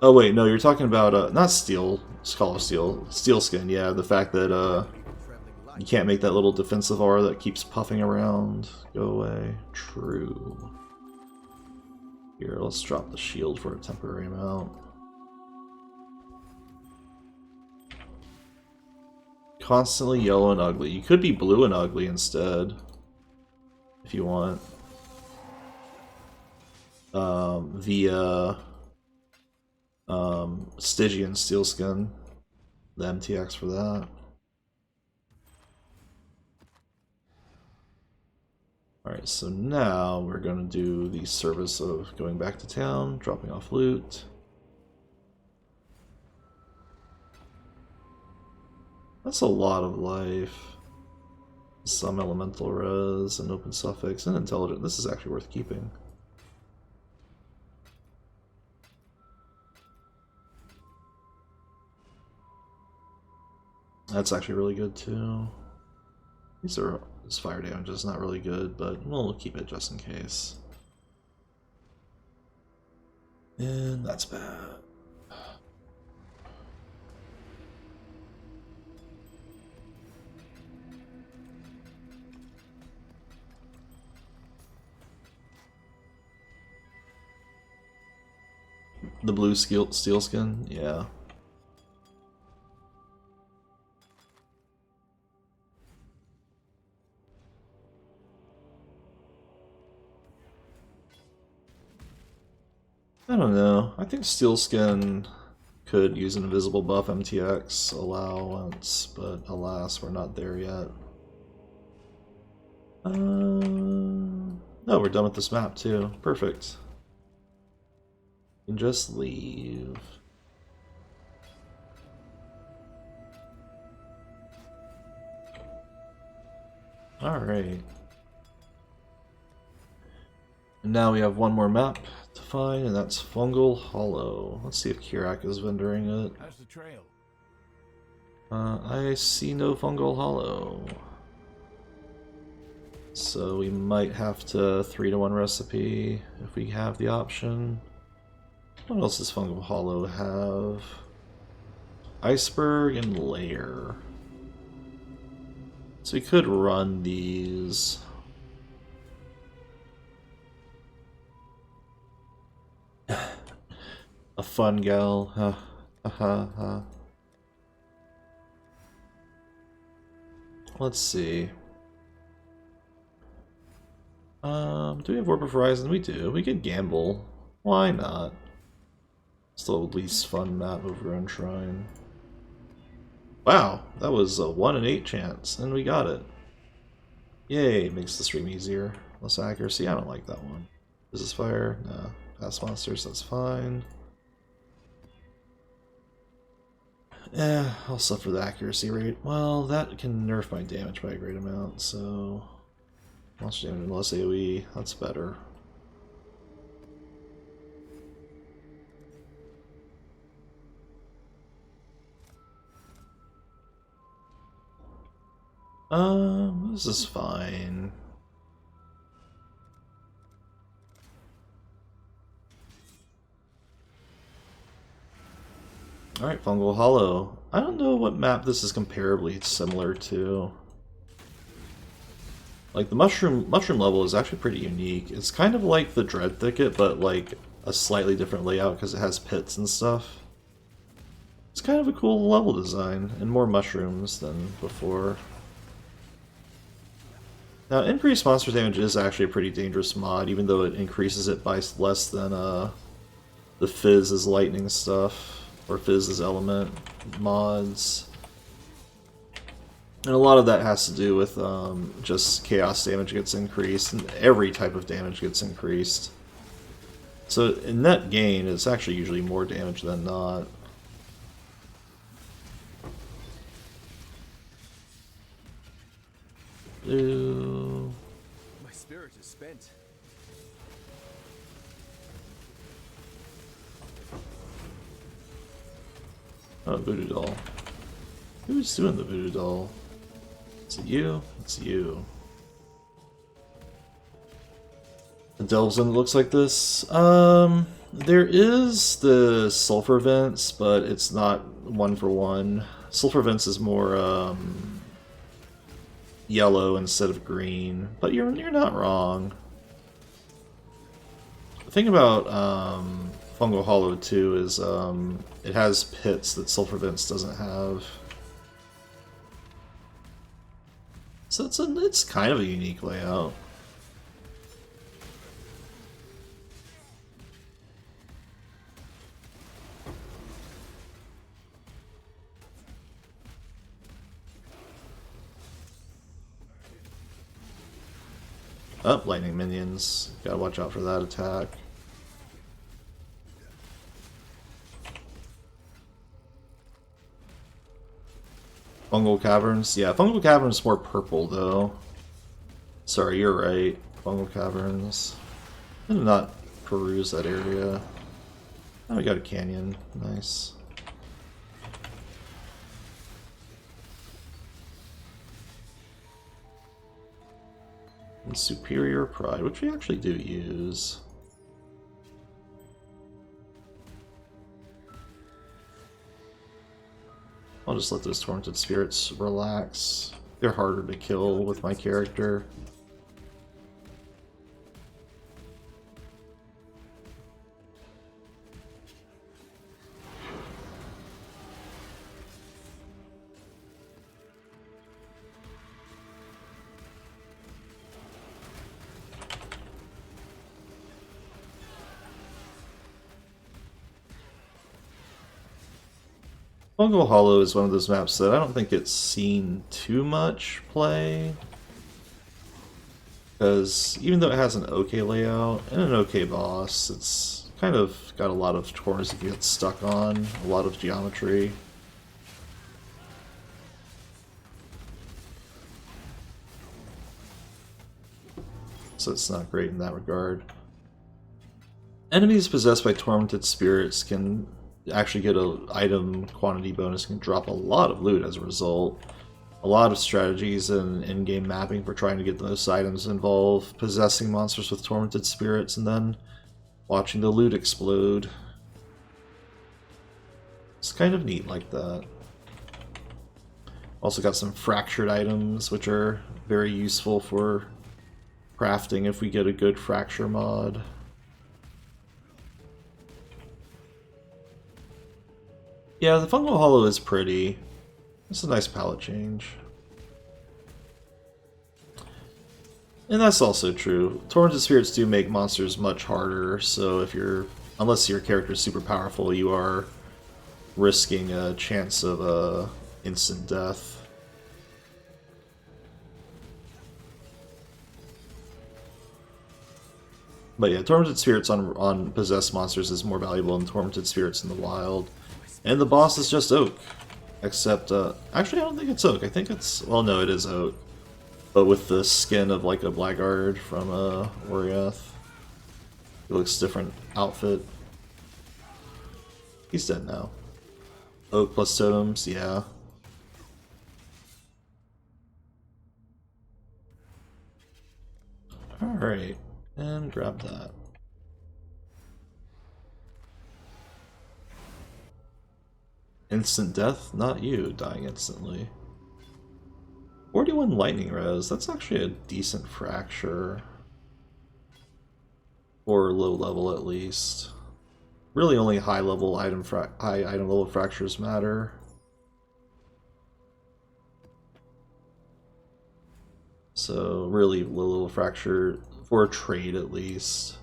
Oh wait, no, you're talking about, not Steel, Call of Steel, Steel Skin, yeah, the fact that, you can't make that little defensive aura that keeps puffing around go away. True. Here, let's drop the shield for a temporary amount. Constantly yellow and ugly. You could be blue and ugly instead, if you want. Via Stygian Steel Skin, the MTX for that. Alright, so now we're going to do the service of going back to town, dropping off loot. That's a lot of life. Some elemental res, an open suffix, and intelligent. This is actually worth keeping. That's actually really good too. This fire damage is not really good, but we'll keep it just in case. And that's bad. The blue steel skin, yeah. I don't know. I think steel skin could use an invisible buff MTX allowance, but alas, we're not there yet. No, we're done with this map too. Perfect. You can just leave. Alright. And now we have one more map to find, and that's Fungal Hollow. Let's see if Kirak is vendoring it. How's the trail? I see no Fungal Hollow. So we might have to 3-to-1 recipe if we have the option. What else does Fungal Hollow have? Iceberg and Lair. So we could run these. A fun gal. Ha ha ha. Let's see. Do we have Warp of Horizon? We do. We could gamble. Why not? Still the least fun map over on Shrine. Wow, that was a 1 in 8 chance, and we got it. Yay, makes the stream easier. Less accuracy, I don't like that one. Is this fire? No. Past monsters, that's fine. I'll suffer the accuracy rate. Well, that can nerf my damage by a great amount, so... Monster damage and less AoE, that's better. This is fine. Alright, Fungal Hollow. I don't know what map this is comparably similar to. Like, the mushroom level is actually pretty unique. It's kind of like the Dread Thicket, but like a slightly different layout because it has pits and stuff. It's kind of a cool level design, and more mushrooms than before. Now, increased monster damage is actually a pretty dangerous mod, even though it increases it by less than the Fizz's lightning stuff, or Fizz's element mods. And a lot of that has to do with just chaos damage gets increased, and every type of damage gets increased. So in net gain, it's actually usually more damage than not. Ooh. My spirit is spent. Oh, Voodoo Doll. Who's doing the Voodoo Doll? Is it you? It's you. The Delves Zone looks like this. There is the Sulfur Vents, but it's not 1-for-1. Sulfur Vents is more yellow instead of green, but you're not wrong. The thing about Fungal Hollow 2 is it has pits that Sulfur Vents doesn't have. So it's kind of a unique layout. Oh, lightning minions. Gotta watch out for that attack. Fungal Caverns? Yeah, Fungal Caverns more purple, though. Sorry, you're right. Fungal Caverns. I'm gonna not peruse that area. Oh, we got a canyon. Nice. And Superior Pride, which we actually do use. I'll just let those Tormented Spirits relax. They're harder to kill with my character. Fungal Hollow is one of those maps that I don't think it's seen too much play. Because even though it has an okay layout and an okay boss, it's kind of got a lot of corners that you get stuck on, a lot of geometry. So it's not great in that regard. Enemies possessed by tormented spirits can actually get an item quantity bonus, can drop a lot of loot as a result. A lot of strategies and in-game mapping for trying to get those items involve possessing monsters with tormented spirits and then watching the loot explode. It's kind of neat like that. Also got some fractured items, which are very useful for crafting if we get a good fracture mod. Yeah, the Fungal Hollow is pretty. It's a nice palette change. And that's also true. Tormented Spirits do make monsters much harder, so if you're, unless your character is super powerful, you are risking a chance of instant death. But yeah, Tormented Spirits on possessed monsters is more valuable than Tormented Spirits in the wild. And the boss is just Oak. Except, actually I don't think it's Oak. I think it's, well no, it is Oak. But with the skin of like a Blackguard from Oriath. He looks different outfit. He's dead now. Oak plus totems, yeah. Alright, and grab that. Instant death? Not you, dying instantly. 41 lightning res, that's actually a decent fracture. Or low level at least. Really only high item level fractures matter. So really low level fracture for a trade at least.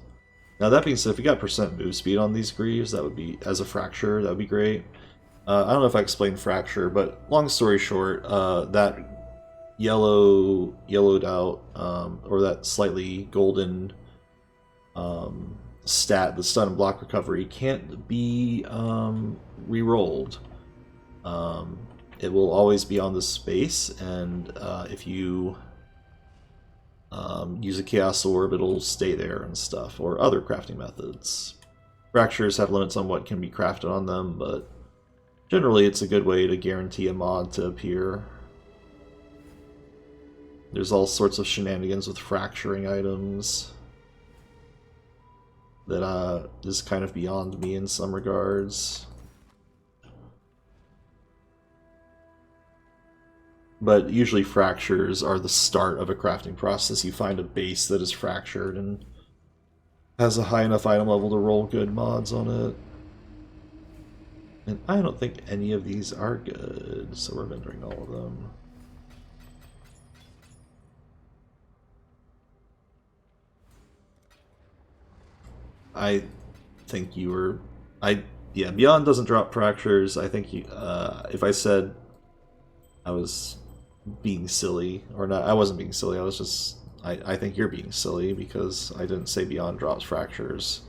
Now that being said, if you got percent move speed on these greaves, that would be, as a fracture, that would be great. I don't know if I explained fracture, but long story short, that yellowed out, or that slightly golden stat, the stun and block recovery, can't be re-rolled. It will always be on the space, and if you use a Chaos Orb, it'll stay there and stuff, or other crafting methods. Fractures have limits on what can be crafted on them, but generally it's a good way to guarantee a mod to appear. There's all sorts of shenanigans with fracturing items that is kind of beyond me in some regards. But usually fractures are the start of a crafting process. You find a base that is fractured and has a high enough item level to roll good mods on it. And I don't think any of these are good, so we're vendoring all of them. I think you were... yeah, Beyond doesn't drop fractures. I think you, if I said I was being silly, or not, I wasn't being silly, I was just... I think you're being silly, because I didn't say Beyond drops fractures.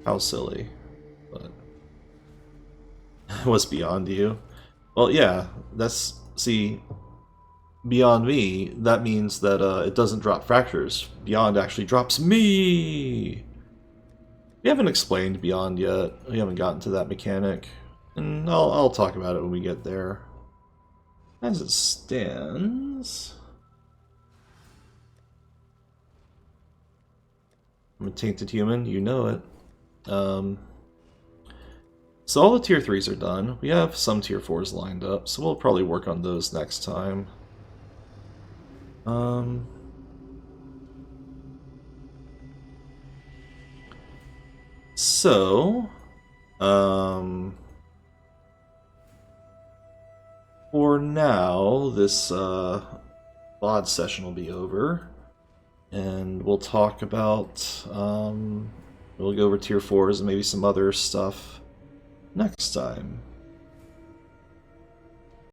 How silly. But what's beyond you? Well, yeah, that's... See, beyond me, that means that it doesn't drop fractures. Beyond actually drops me! We haven't explained Beyond yet. We haven't gotten to that mechanic. And I'll talk about it when we get there. As it stands... I'm a tainted human, you know it. So all the tier 3s are done. We have some tier 4s lined up, so we'll probably work on those next time. So, for now, this VOD session will be over, and we'll talk about, we'll go over tier 4s and maybe some other stuff next time.